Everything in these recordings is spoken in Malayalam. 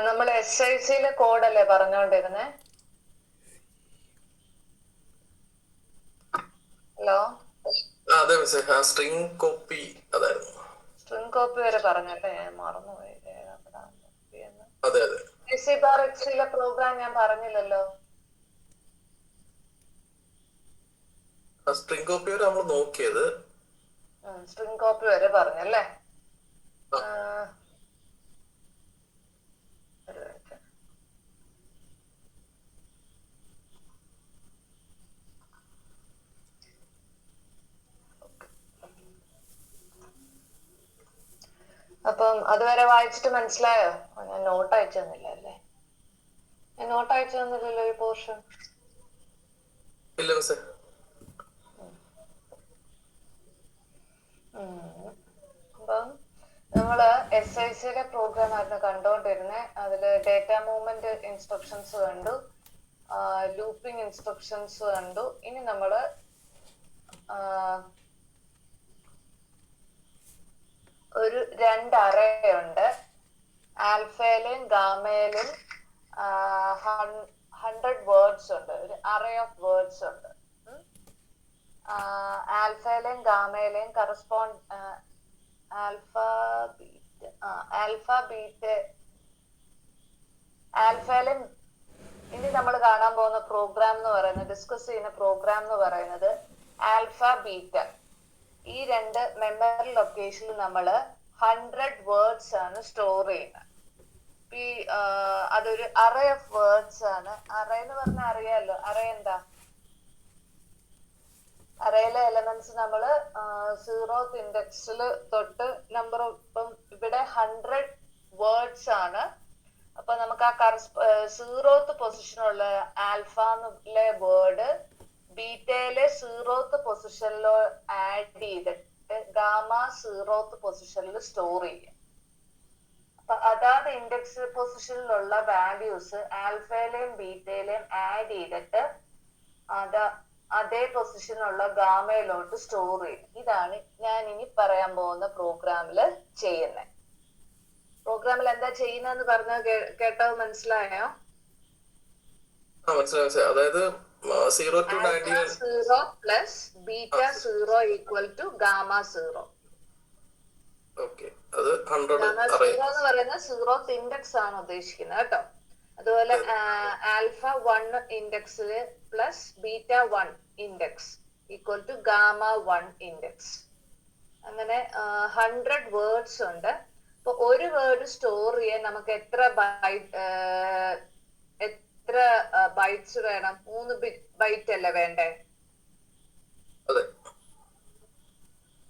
നമ്മൾ SIC കോഡല്ലേ പറഞ്ഞോണ്ടിരുന്നേ? ഹലോ, അതെ മിസ്സേ, ആ സ്ട്രിങ് കോപ്പി അതായിരുന്നു. സ്ട്രിങ് കോപ്പി വരെ പറഞ്ഞല്ലേ? ഞാൻ മറന്നുപോയി. അതെ അതെ, SC/XCലെ പ്രോഗ്രാം ഞാൻ പറഞ്ഞില്ലല്ലോ. ആ സ്ട്രിങ് കോപ്പി വരെ നമ്മൾ നോക്കിയത്. സ്ട്രിങ് കോപ്പി വരെ പറഞ്ഞല്ലേ? അപ്പം അതുവരെ വായിച്ചിട്ട് മനസ്സിലായോ? ഞാൻ നോട്ട് അയച്ചു തന്നില്ല അല്ലേ? ഞാൻ നോട്ട് അയച്ചു തന്നില്ലല്ലോ ഈ പോർഷൻ. ഇല്ല മിസ്സേ. അപ്പം നമ്മള് SICലെ പ്രോഗ്രാം ആയിരുന്നു കണ്ടോണ്ടിരുന്നേ. അതില് ഡേറ്റ മൂവ്മെന്റ് ഇൻസ്ട്രക്ഷൻസ് കണ്ടു, ലൂപ്പിംഗ് ഇൻസ്ട്രക്ഷൻസ് കണ്ടു. ഇനി നമ്മള് ഒരു 2 അറേ ഉണ്ട്. ആൽഫയിലും ഗാമയിലും 100 വേർഡ്സ് ഉണ്ട്. ഒരു അറേ ഓഫ് വേർഡ്സ് ഉണ്ട്. ആൽഫയിലെയും ഗാമയിലെയും ആൽഫയിലും ഇനി നമ്മൾ കാണാൻ പോകുന്ന പ്രോഗ്രാം എന്ന് പറയുന്നത്, ഡിസ്കസ് ചെയ്യുന്ന പ്രോഗ്രാം എന്ന് പറയുന്നത് ആൽഫ ബീറ്റ. ഈ 2 മെമ്മറി ലൊക്കേഷനിൽ നമ്മൾ 100 വേർഡ്സ് ആണ് സ്റ്റോർ ചെയ്യുന്നത്. അതൊരു അറേ ഓഫ് വേർഡ്സ് ആണ്. അറേ എന്ന് പറഞ്ഞാൽ അറിയാലോ, അറേ എന്താ? അറേയിലെ എലമെന്റ്സ് നമ്മൾ 0th ഇൻഡെക്സിൽ തൊട്ട് നമ്പർ, ഇപ്പം ഇവിടെ 100 വേർഡ്സ് ആണ്. അപ്പൊ നമുക്ക് ആ 0th പൊസിഷനുള്ള ആൽഫയിലെ വേർഡ് ബീറ്റയിലെ 0th പൊസിഷനിലോ ആഡ് ചെയ്തിട്ട് ഗാമ 0th പൊസിഷനിൽ സ്റ്റോർ ചെയ്യാം. അപ്പൊ അതാത് ഇൻഡെക്സ് പൊസിഷനിലുള്ള വാല്യൂസ് ആൽഫയിലെയും ബീറ്റയിലെയും ആഡ് ചെയ്തിട്ട് അതേ പൊസിഷനുള്ള ഗാമയിലോട്ട് സ്റ്റോർ ചെയ്യും. ഇതാണ് ഞാൻ ഇനി പറയാൻ പോകുന്ന പ്രോഗ്രാമില് ചെയ്യുന്നത്. പ്രോഗ്രാമിൽ എന്താ ചെയ്യുന്നതെന്ന് പറഞ്ഞത് കേട്ടോ? മനസ്സിലായോ? അതായത് 0 to 0 plus beta 0 equal to gamma 0. Gamma 0 എന്ന് പറയുന്നത് 0th ഇൻഡെക്സ് ആണ് ഉദ്ദേശിക്കുന്നത് കേട്ടോ. അതുപോലെ ആൽഫ 1 ഇൻഡെക്സില് plus beta 1 index equal to gamma 1 index. അങ്ങനെ 100 വേർഡ്സ് ഉണ്ട്. അപ്പൊ ഒരു വേർഡ് സ്റ്റോർ ചെയ്യാൻ നമുക്ക് എത്ര ബൈറ്റ്സ് വേണം? 3 ബൈറ്റ് അല്ലേ വേണ്ടേ?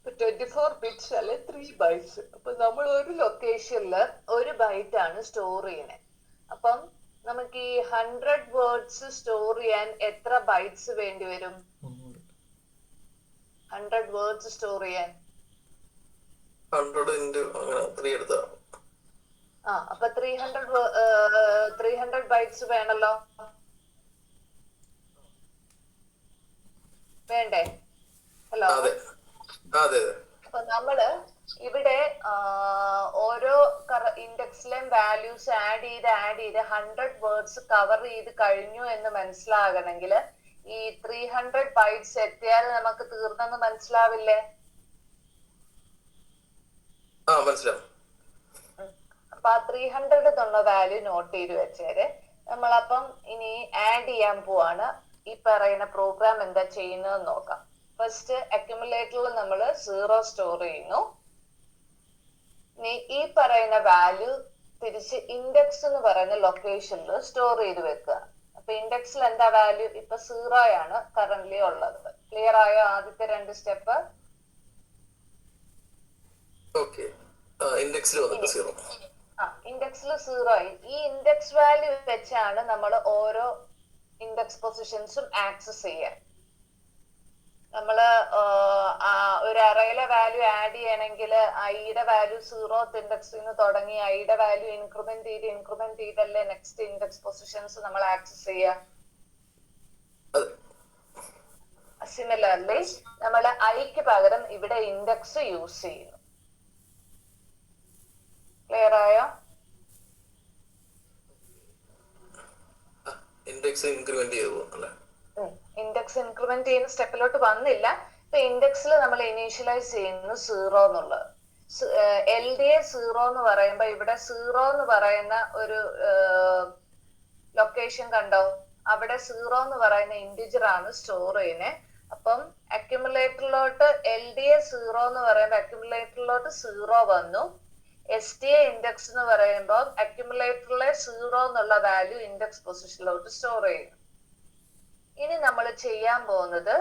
24 ബിറ്റ്സ് അല്ലെ 3 ബൈറ്റ്സ്. അപ്പൊ നമ്മൾ ഒരു ലൊക്കേഷനില് 1 ബൈറ്റ് ആണ് സ്റ്റോർ ചെയ്യുന്നത്. അപ്പം നമുക്ക് ഈ 100 വേർഡ്സ് സ്റ്റോർ ചെയ്യാൻ എത്ര ബൈറ്റ്സ് വേണ്ടി വരും? 100 വേർഡ്സ് സ്റ്റോർ ചെയ്യാൻ 3 എടുത്താ. അപ്പൊ 300 ബൈറ്റ്സ് വേണല്ലോ, വേണ്ടേ? ഹലോ, അപ്പൊ നമ്മള് ഇവിടെ ഓരോ ഇൻഡെക്സിലെയും വാല്യൂസ് ആഡ് ചെയ്ത് 100 വേർഡ്സ് കവർ ചെയ്ത് കഴിഞ്ഞു എന്ന് മനസ്സിലാകണമെങ്കിൽ ഈ 300 ബൈറ്റ്സ് എത്തിയാൽ നമുക്ക് തീർന്നെന്ന് മനസ്സിലാവില്ലേ? അപ്പൊ ആ 300 എന്നുള്ള വാല്യൂ നോട്ട് ചെയ്ത് വെച്ചേര്. നമ്മളപ്പം ഇനി ആഡ് ചെയ്യാൻ പോവാണ്. ഈ പറയുന്ന പ്രോഗ്രാം എന്താ ചെയ്യുന്നതെന്ന് നോക്കാം. ഫസ്റ്റ് അക്യുമുലേറ്ററിൽ നമ്മൾ 0 സ്റ്റോർ ചെയ്യുന്നു. ഈ പറയുന്ന വാല്യൂ തിരിച്ച് ഇൻഡെക്സ് എന്ന് പറയുന്ന ലൊക്കേഷനിൽ സ്റ്റോർ ചെയ്ത് വെക്കുക. അപ്പൊ ഇൻഡെക്സിൽ എന്താ വാല്യൂ? ഇപ്പൊ 0 ആണ് കറന്റ്ലി ഉള്ളത്. ക്ലിയർ ആയോ ആദ്യത്തെ 2 സ്റ്റെപ്പ്? ഇൻഡെക്സിൽ 0 ആയി. ഈ ഇൻഡെക്സ് വാല്യൂ വെച്ചാണ് നമ്മൾ ഓരോ ഇൻഡെക്സ് പൊസിഷൻസും ആക്സസ് ചെയ്യാൻ. നമ്മള് ഒരു അറയിലെ വാല്യൂ ആഡ് ചെയ്യണമെങ്കിൽ ഐയുടെ വാല്യൂ 0th ഇൻഡെക്സിൽ നിന്ന് തുടങ്ങി ഐയുടെ വാല്യൂ ഇൻക്രിമെന്റ് ചെയ്തല്ലേ നെക്സ്റ്റ് ഇൻഡെക്സ് പൊസിഷൻസ് നമ്മൾ ആക്സസ് ചെയ്യുക. സിമിലർലി നമ്മൾ ഐക്ക് പകരം ഇവിടെ ഇൻഡെക്സ് യൂസ് ചെയ്യുന്നു. ക്ലിയർ ആയോ? ഇൻഡെക്സ് ഇൻക്രിമെന്റ് ചെയ്തു അല്ലേ? ഇൻഡെക്സ് ഇൻക്രിമെന്റ് ചെയ്യുന്ന സ്റ്റെപ്പിലോട്ട് വന്നില്ല. ഇപ്പൊ ഇൻഡെക്സിൽ നമ്മൾ ഇനീഷ്യലൈസ് ചെയ്യുന്നു 0 എന്നുള്ളത്. LDA 0 എന്ന് പറയുമ്പോ ഇവിടെ 0 എന്ന് പറയുന്ന ഒരു ലൊക്കേഷൻ കണ്ടോ? അവിടെ 0 എന്ന് പറയുന്ന ഇന്റിജർ ആണ് സ്റ്റോർ ചെയ്യുന്നത്. അപ്പം അക്യുമുലേറ്ററിലോട്ട് LDA 0 എന്ന് പറയുമ്പോൾ അക്യുമുലേറ്ററിലോട്ട് 0 വന്നു. STA ഇൻഡെക്സ് എന്ന് പറയുമ്പോൾ അക്യുമുലേറ്ററിലെ 0 എന്നുള്ള വാല്യൂ ഇൻഡെക്സ് പൊസിഷനിലോട്ട് സ്റ്റോർ ചെയ്യുന്നു. ഇനി നമ്മൾ ചെയ്യാൻ പോകുന്നത്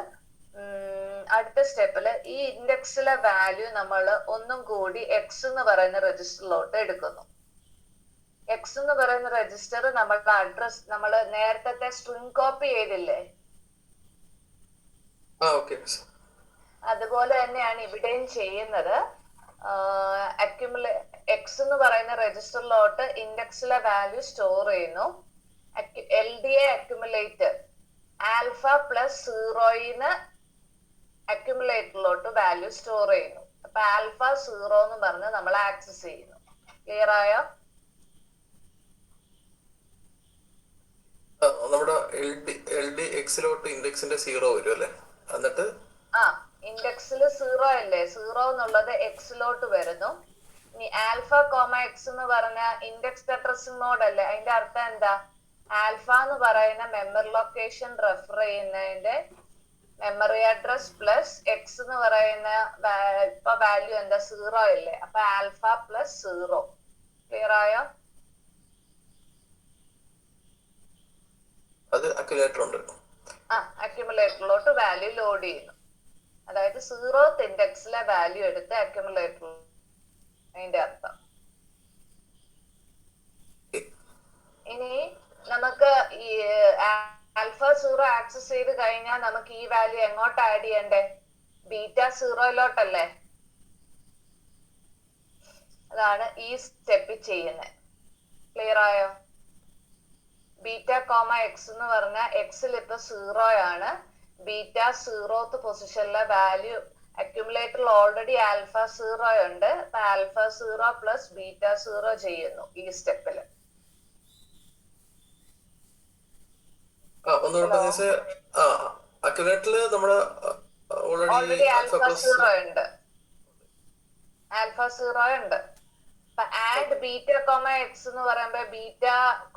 അടുത്ത സ്റ്റെപ്പില് ഈ ഇൻഡെക്സിലെ വാല്യൂ നമ്മൾ ഒന്നും കൂടി എക്സ് എന്ന് പറയുന്ന രജിസ്റ്ററിലോട്ട് എടുക്കുന്നു. എക്സ് എന്ന് പറയുന്ന രജിസ്റ്റർ നമ്മളുടെ അഡ്രസ് നമ്മൾ നേരത്തെ സ്ട്രിംഗ് കോപ്പി ചെയ്തില്ലേ, അതുപോലെ തന്നെയാണ് ഇവിടെയും ചെയ്യുന്നത്. എക്സ് എന്ന് പറയുന്ന രജിസ്റ്ററിലോട്ട് ഇൻഡെക്സിലെ വാല്യൂ സ്റ്റോർ ചെയ്യുന്നു. LDA അക്യുമുലേറ്റർ ആൽഫ പ്ലസ് 0 അക്യുമുലേറ്ററിലോട്ട് വാല്യൂ സ്റ്റോർ ചെയ്യുന്നു. അപ്പൊ ആൽഫ 0 എന്ന് പറഞ്ഞ് നമ്മൾ ആക്സസ് ചെയ്യുന്നു. ക്ലിയർ ആയോ? നമ്മുടെ എക്സിലോട്ട് ഇൻഡെക്സിന്റെ 0 വരും അല്ലേ? എന്നിട്ട് ഇൻഡെക്സിൽ 0 അല്ലേ? 0 എന്നുള്ളത് എക്സിലോട്ട് വരുന്നു. ഇനി ആൽഫ കോമ എക്സ് എന്ന് പറഞ്ഞ ഇൻഡെക്സ് അഡ്രസ്സിംഗ് മോഡ് അല്ലേ? അതിന്റെ അർത്ഥം എന്താ? ആൽഫ എന്ന് പറയുന്ന മെമ്മറി ലൊക്കേഷൻ റെഫർ ചെയ്യുന്നതിന്റെ മെമ്മറി അഡ്രസ് പ്ലസ് എക്സ് എന്ന് പറയുന്ന ഇപ്പൊ വാല്യൂ എന്താ? 0 അല്ലേ? അപ്പൊ ആൽഫ പ്ലസ് 0. ക്ലിയർ ആയോ? അത് അക്യുമുലേറ്റർ ഉണ്ട്. അക്യുമുലേറ്ററിലോട്ട് വാല്യൂ ലോഡ് ചെയ്യുന്നു. അതായത് 0th ഇൻഡെക്സിലെ വാല്യൂ എടുത്ത് അക്യുമുലേറ്റർ, അതിന്റെ അർത്ഥം. ഇനി നമുക്ക് ഈ ആൽഫ 0 ആക്സസ് ചെയ്ത് കഴിഞ്ഞാൽ നമുക്ക് ഈ വാല്യൂ എങ്ങോട്ട് ആഡ് ചെയ്യണ്ടേ? ബീറ്റ 0ലോട്ടല്ലേ? അതാണ് ഈ സ്റ്റെപ്പിൽ ചെയ്യുന്നത്. ക്ലിയർ ആയോ? ബീറ്റ കോമ എക്സ് എന്ന് പറഞ്ഞ എക്സിൽ ഇപ്പൊ 0 ആണ്. ബീറ്റ 0th പൊസിഷനിലെ വാല്യൂ അക്യുമുലേറ്ററിൽ ഓൾറെഡി ആൽഫ 0 ഉണ്ട്. അപ്പൊ ആൽഫ 0 പ്ലസ് ബീറ്റ 0 ചെയ്യുന്നു ഈ സ്റ്റെപ്പില്. അക്യുമുലേറ്ററിൽ നമ്മുടെ ഓൾറെഡി ആൽഫ 0 ഉണ്ട്. ആൽഫ 0 ഉണ്ട്. അപ്പൊ ആഡ് ബീറ്റ കോമ എക്സ് എന്ന് പറയുമ്പോ ബീറ്റ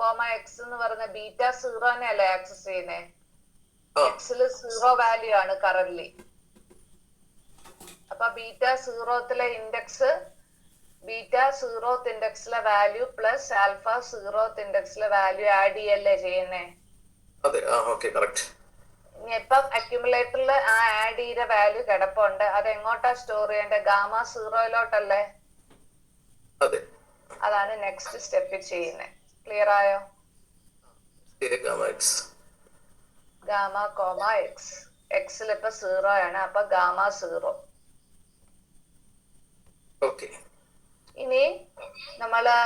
കോമ എക്സ് എന്ന് പറഞ്ഞ ബീറ്റ 0 അല്ലേ ആക്സസ് ചെയ്യുന്നേ? എക്സില് 0 വാല്യൂ ആണ് കറന്റ്ലി. അപ്പൊ beta 0th index, beta 0th ഇൻഡെക്സിലെ വാല്യൂ പ്ലസ് ആൽഫ 0th ഇൻഡെക്സിലെ വാല്യൂ ആഡ് ചെയ്യല്ലേ ചെയ്യുന്നേ? ഇപ്പൊ അക്യുമുലേറ്ററിൽ ആ ആഡ് ചെയ്ത വാല്യൂ കിടപ്പുണ്ട്. അത് എങ്ങോട്ടാ സ്റ്റോർ ചെയ്യേണ്ടത്? ഗാമ 0ലോട്ടല്ലേ? അതാണ് നെക്സ്റ്റ് സ്റ്റെപ്പിൽ ചെയ്യുന്നത്. ക്ലിയർ ആയോ? ഗാമ കോമ എക്സ്, എക്സിൽ ഇപ്പൊ 0 ആണ്. അപ്പൊ ഗാമ 0. ഇനി നമ്മള്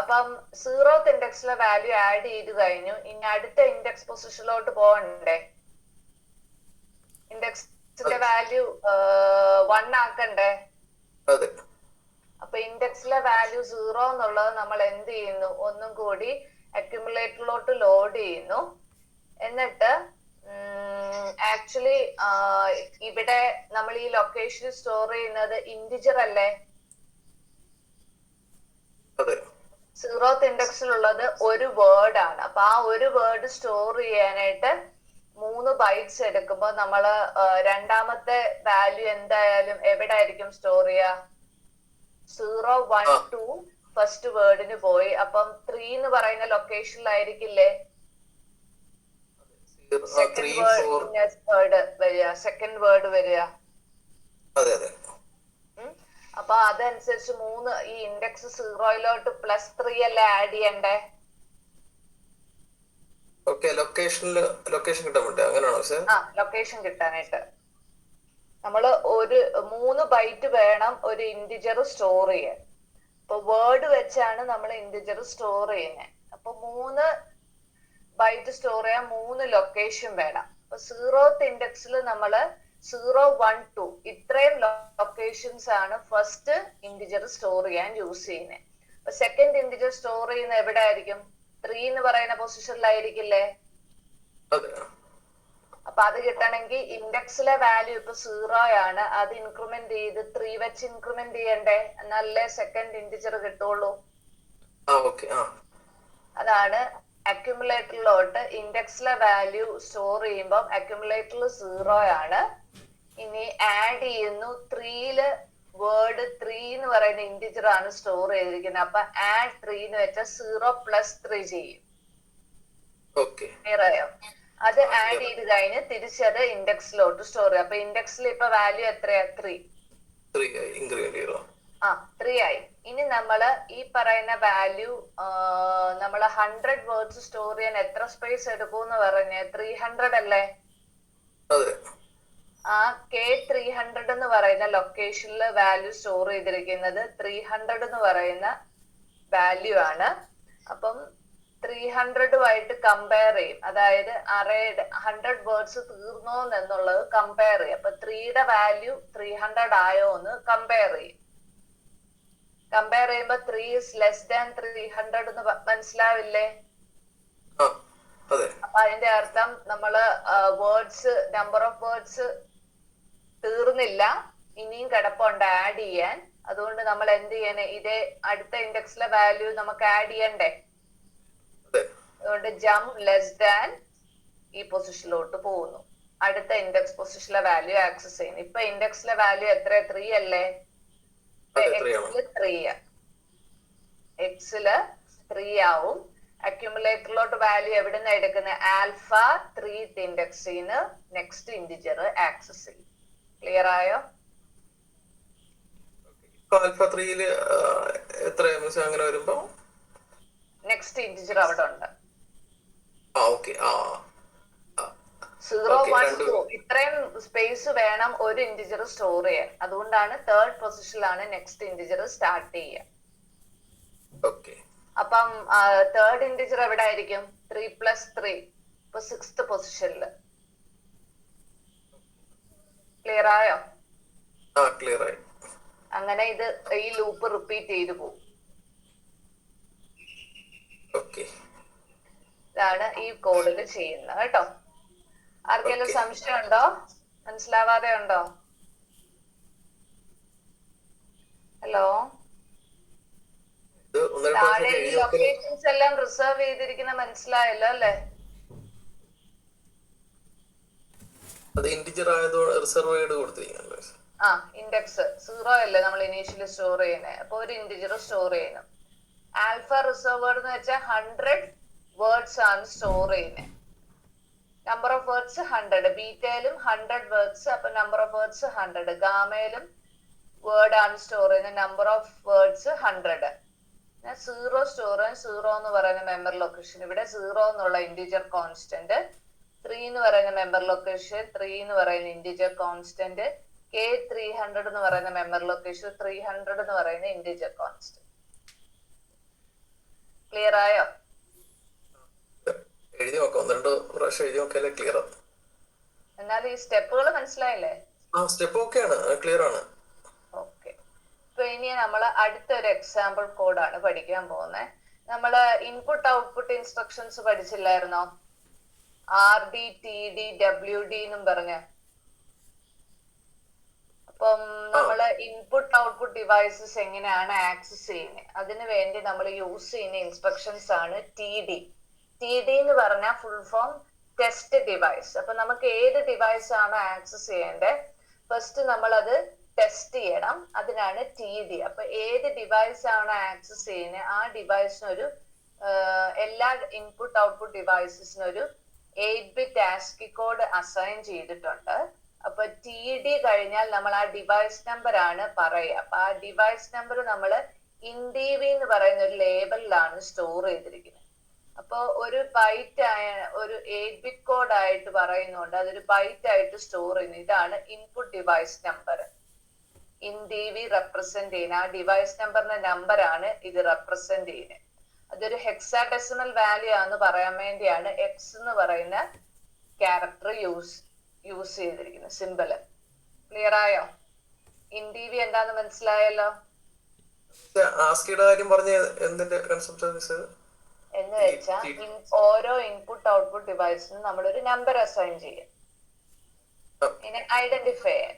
അപ്പം 0th ഇൻഡെക്സിലെ വാല്യൂ ആഡ് ചെയ്ത് കഴിഞ്ഞു. ഇനി അടുത്ത ഇൻഡെക്സ് പൊസിഷനിലോട്ട് പോകണ്ടേ? ഇൻഡെക്സിന്റെ വാല്യൂ 1 ആക്കണ്ടേ? അപ്പൊ ഇൻഡെക്സിലെ വാല്യൂ 0 എന്നുള്ളത് നമ്മൾ എന്ത് ചെയ്യുന്നു? ഒന്നും കൂടി അക്യുമുലേറ്ററിലോട്ട് ലോഡ് ചെയ്യുന്നു. എന്നിട്ട് ആക്ച്വലി ഇവിടെ നമ്മൾ ഈ ലൊക്കേഷൻ സ്റ്റോർ ചെയ്യുന്നത് ഇന്റിജർ അല്ലേ? 0th ഇൻഡെക്സിലുള്ളത് ഒരു വേർഡ് ആണ്. അപ്പൊ ആ ഒരു വേർഡ് സ്റ്റോർ ചെയ്യാനായിട്ട് 3 ബൈറ്റ്സ് എടുക്കുമ്പോ നമ്മള് രണ്ടാമത്തെ വാല്യൂ എന്തായാലും എവിടെ ആയിരിക്കും സ്റ്റോർ ചെയ്യുക? 0, 1, 2 ഫസ്റ്റ് വേർഡിന് പോയി. അപ്പം 3 എന്ന് പറയുന്ന ലൊക്കേഷനിലായിരിക്കില്ലേ സെക്കൻഡ് വേർഡ് വരിക? അപ്പൊ അതനുസരിച്ച് 3 ഈ ഇൻഡെക്സ് 0ലോട്ട് +3 അല്ലേ ആഡ് ചെയ്യണ്ടേ? ലൊക്കേഷൻ കിട്ടാനായിട്ട് നമ്മള് ഒരു 3 ബൈറ്റ് വേണം ഒരു ഇന്റിജർ സ്റ്റോർ ചെയ്യാൻ. അപ്പൊ വേർഡ് വെച്ചാണ് നമ്മൾ ഇന്റിജർ സ്റ്റോർ ചെയ്യുന്നത്. അപ്പൊ 3 ബൈറ്റ് സ്റ്റോർ ചെയ്യാൻ 3 ലൊക്കേഷൻ വേണം. അപ്പൊ സീറോത്ത് ഇൻഡെക്സിൽ നമ്മള് 0, 1, 2 ഇത്രയും ലൊക്കേഷൻസ് ആണ് ഫസ്റ്റ് ഇന്റിജർ സ്റ്റോർ ചെയ്യാൻ യൂസ് ചെയ്യുന്നത്. അപ്പൊ സെക്കൻഡ് ഇന്റിജർ സ്റ്റോർ ചെയ്യുന്ന എവിടെ ആയിരിക്കും? 3 എന്ന് പറയുന്ന പൊസിഷനിലായിരിക്കില്ലേ? അപ്പൊ അത് കിട്ടണമെങ്കിൽ ഇൻഡെക്സിലെ വാല്യൂ ഇപ്പൊ 0 ആണ്, അത് ഇൻക്രിമെന്റ് ചെയ്ത് 3 വെച്ച് ഇൻക്രിമെന്റ് ചെയ്യണ്ടേ, എന്നാലേ സെക്കൻഡ് ഇന്റിജർ കിട്ടുള്ളൂ. അതാണ് അക്യുമുലേറ്ററിലോട്ട് ഇൻഡെക്സിലെ വാല്യൂ സ്റ്റോർ ചെയ്യുമ്പോൾ അക്യുമുലേറ്ററിൽ 0 ആണ്. ഇനി ആഡ് ചെയ്യുന്നു 3ല് വേർഡ് 3 എന്ന് പറയുന്ന ഇന്റിജർ ആണ് സ്റ്റോർ ചെയ്തിരിക്കുന്നത്. അപ്പൊ ആഡ് 3 എന്ന് വെച്ചാൽ 0 + 3 ചെയ്യും. ക്ലിയറായോ? അത് ആഡ് ചെയ്ത് കഴിഞ്ഞ് തിരിച്ചത് ഇൻഡെക്സിലോട്ട് സ്റ്റോർ ചെയ്യും. അപ്പൊ ഇൻഡെക്സിൽ ഇപ്പൊ വാല്യൂ എത്രയാ? 3. 3 ആയി. ഇനി നമ്മള് ഈ പറയുന്ന വാല്യൂ നമ്മള് 100 വേർഡ്സ് സ്റ്റോർ ചെയ്യാൻ എത്ര സ്പേസ് എടുക്കും എന്ന് പറഞ്ഞ 300 അല്ലേ? ആ K300 എന്ന് പറയുന്ന ലൊക്കേഷനിൽ വാല്യൂ സ്റ്റോർ ചെയ്തിരിക്കുന്നത് 300 എന്ന് പറയുന്ന വാല്യൂ ആണ്. അപ്പം 300 കമ്പയർ ചെയ്യും. അതായത് അറേയുടെ 100 വേർഡ്സ് തീർന്നോ എന്നുള്ളത് കമ്പയർ ചെയ്യും. അപ്പൊ 3യുടെ വാല്യൂ 300 ആയോ എന്ന് കമ്പയർ ചെയ്യും. കമ്പയർ ചെയ്യുമ്പോ 3 is less than 300 എന്ന് മനസ്സിലാവില്ലേ? അപ്പൊ അതിന്റെ അർത്ഥം നമ്മള് വേർഡ്സ് നമ്പർ ഓഫ് വേർഡ്സ് തീർന്നില്ല, ഇനിയും കിടപ്പുണ്ട് ആഡ് ചെയ്യാൻ. അതുകൊണ്ട് നമ്മൾ എന്ത് ചെയ്യണേ? ഇതേ അടുത്ത ഇൻഡെക്സിലെ വാല്യൂ നമുക്ക് ആഡ് ചെയ്യണ്ടേ? അതുകൊണ്ട് ജംപ് ലെസ് ദാൻ ഈ പൊസിഷനിലോട്ട് പോകുന്നു. അടുത്ത ഇൻഡെക്സ് പൊസിഷനിലെ വാല്യൂ ആക്സസ് ചെയ്യുന്നു. ഇപ്പൊ ഇൻഡെക്സിലെ വാല്യൂ എത്ര? 3 അല്ലേ? എക്സില് 3 ആവും. അക്യുമുലേറ്ററിലോട്ട് വാല്യൂ എവിടെ നിന്ന് എടുക്കുന്നത്? ആൽഫ 3th ഇൻഡെക്സിന് നെക്സ്റ്റ് ഇന്റിജർ ആക്സസ് ചെയ്യും. ക്ലിയർ ആയോ? ആൽഫ 3ല് എത്ര അങ്ങനെ വരുമ്പോ നെക്സ്റ്റ് ഇന്റിജർ അവിടെ ഉണ്ട്. 0, 1, 2 ഇത്രയും സ്പേസ് വേണം ഒരു ഇന്റിജർ സ്റ്റോർ ചെയ്യാൻ. അതുകൊണ്ടാണ് തേർഡ് പൊസിഷനിലാണ് നെക്സ്റ്റ് ഇന്റിജർ സ്റ്റാർട്ട് ചെയ്യുക. അപ്പം തേർഡ് ഇന്റിജർ എവിടെ ആയിരിക്കും? 3 + 3. ഇപ്പൊ 6th പൊസിഷനില്. ക്ലിയർ ആയോ? അങ്ങനെ ഇത് ഈ ലൂപ്പ് റിപ്പീറ്റ് ചെയ്തു പോകും. ഇതാണ് ഈ കോഡിൽ ചെയ്യുന്നത് കേട്ടോ. ആർക്കെങ്കിലും സംശയം ഉണ്ടോ? മനസ്സിലാവാതെ ഉണ്ടോ? ഹലോ, താഴെ ഈ ലൊക്കേഷൻസ് എല്ലാം റിസർവ് ചെയ്തിരിക്കുന്ന മനസ്സിലായല്ലോ അല്ലേ? ഇൻഡെക്സ് 0 അല്ലേ നമ്മൾ ഇനീഷ്യലി സ്റ്റോർ ചെയ്യുന്നത്. അപ്പൊ ഒരു ഇന്റിജർ സ്റ്റോർ ചെയ്യുന്നു. ആൽഫ റിസർവ് വേർഡ് എന്ന് വെച്ചാൽ 100 വേർഡ്സ് ആണ് സ്റ്റോർ ചെയ്യുന്നത്. Number of words 100. ബീറ്റയിലും 100 വേർഡ്സ്, അപ്പൊ നമ്പർ ഓഫ് വേർഡ്സ് 100. ഗാമയിലും വേർഡ് ആണ് സ്റ്റോർ ചെയ്യുന്നത്. Number of words 100. 0 സ്റ്റോർ 0 എന്ന് പറയുന്ന മെമ്പർ ലൊക്കേഷൻ. ഇവിടെ 0 എന്നുള്ള ഇന്റിജർ കോൺസ്റ്റന്റ്, 3 എന്ന് പറയുന്ന മെമ്പർ ലൊക്കേഷൻ, 3 എന്ന് പറയുന്ന ഇന്റിജർ കോൺസ്റ്റന്റ്, K300 എന്ന് പറയുന്ന മെമ്പർ ലൊക്കേഷൻ, 300 എന്ന് പറയുന്ന ഇന്റിജർ കോൺസ്റ്റന്റ്. ക്ലിയർ ആയോ? എന്നാൽ ഈ സ്റ്റെപ്പുകൾ മനസ്സിലായില്ലേ? ഓക്കെ. ഇപ്പൊ ഇനി നമ്മള് അടുത്തൊരു എക്സാമ്പിൾ കോഡാണ് പഠിക്കാൻ പോകുന്നത്. നമ്മള് ഇൻപുട്ട് ഔട്ട്പുട്ട് ഇൻസ്ട്രക്ഷൻസ് പഠിച്ചില്ലായിരുന്നോ? RD, TD, WD എന്നും പറഞ്ഞ. അപ്പം നമ്മള് ഇൻപുട്ട് ഔട്ട്പുട്ട് ഡിവൈസസ് എങ്ങനെയാണ് ആക്സസ് ചെയ്യുന്നത്, അതിനു വേണ്ടി നമ്മൾ യൂസ് ചെയ്യുന്ന ഇൻസ്ട്രക്ഷൻസ് ആണ് TD. TD എന്ന് പറഞ്ഞാൽ ഫുൾ ഫോം ടെസ്റ്റ് ഡിവൈസ്. അപ്പൊ നമുക്ക് ഏത് ഡിവൈസ് ആണ് ആക്സസ് ചെയ്യേണ്ടത്, ഫസ്റ്റ് നമ്മൾ അത് ടെസ്റ്റ് ചെയ്യണം. അതിനാണ് TD. അപ്പൊ ഏത് ഡിവൈസ് ആണ് ആക്സസ് ചെയ്യുന്നത്, ആ ഡിവൈസിനൊരു എല്ലാ ഇൻപുട്ട് ഔട്ട്പുട്ട് ഡിവൈസസിനൊരു 8-bit ASCII കോഡ് അസൈൻ ചെയ്തിട്ടുണ്ട്. അപ്പൊ TD കഴിഞ്ഞാൽ നമ്മൾ ആ ഡിവൈസ് നമ്പർ ആണ് പറയുക. അപ്പൊ ആ ഡിവൈസ് നമ്പർ നമ്മൾ INDV എന്ന് പറയുന്ന ഒരു ലേബലിലാണ് സ്റ്റോർ ചെയ്തിരിക്കുന്നത്. അപ്പൊ ഒരു ബൈറ്റ് ഒരു 8-bit കോഡ് ആയിട്ട് പറയുന്നുണ്ട്, അതൊരു ബൈറ്റ് ആയിട്ട് സ്റ്റോർ ചെയ്യുന്നു. ഇതാണ് input device number. INDV represent ചെയ്യുന്ന ആ ഡിവൈസ് നമ്പറിന്റെ നമ്പർ ആണ് ഇത് റെപ്രസെന്റ് ചെയ്യുന്നത്. അതൊരു ഹെക്സാഡെസിമൽ വാല്യൂ ആണെന്ന് പറയാൻ വേണ്ടിയാണ് X എന്ന് പറയുന്ന ക്യാരക്ടർ യൂസ് ചെയ്തിരിക്കുന്നത്, സിമ്പിള്. ക്ലിയർ ആയോ? ഇൻഡിവി എന്താന്ന് മനസ്സിലായല്ലോ? ആസ്കിയുടെ കാര്യം പറഞ്ഞ എന്തിന്റെ കൺസെപ്റ്റ് എന്ന് വെച്ചാൽ ഓരോ ഇൻപുട്ട് ഔട്ട്പുട്ട് ഡിവൈസിനും നമ്മളൊരു നമ്പർ അസൈൻ ചെയ്യും, ഇതിനെ ഐഡന്റിഫൈ ചെയ്യാൻ.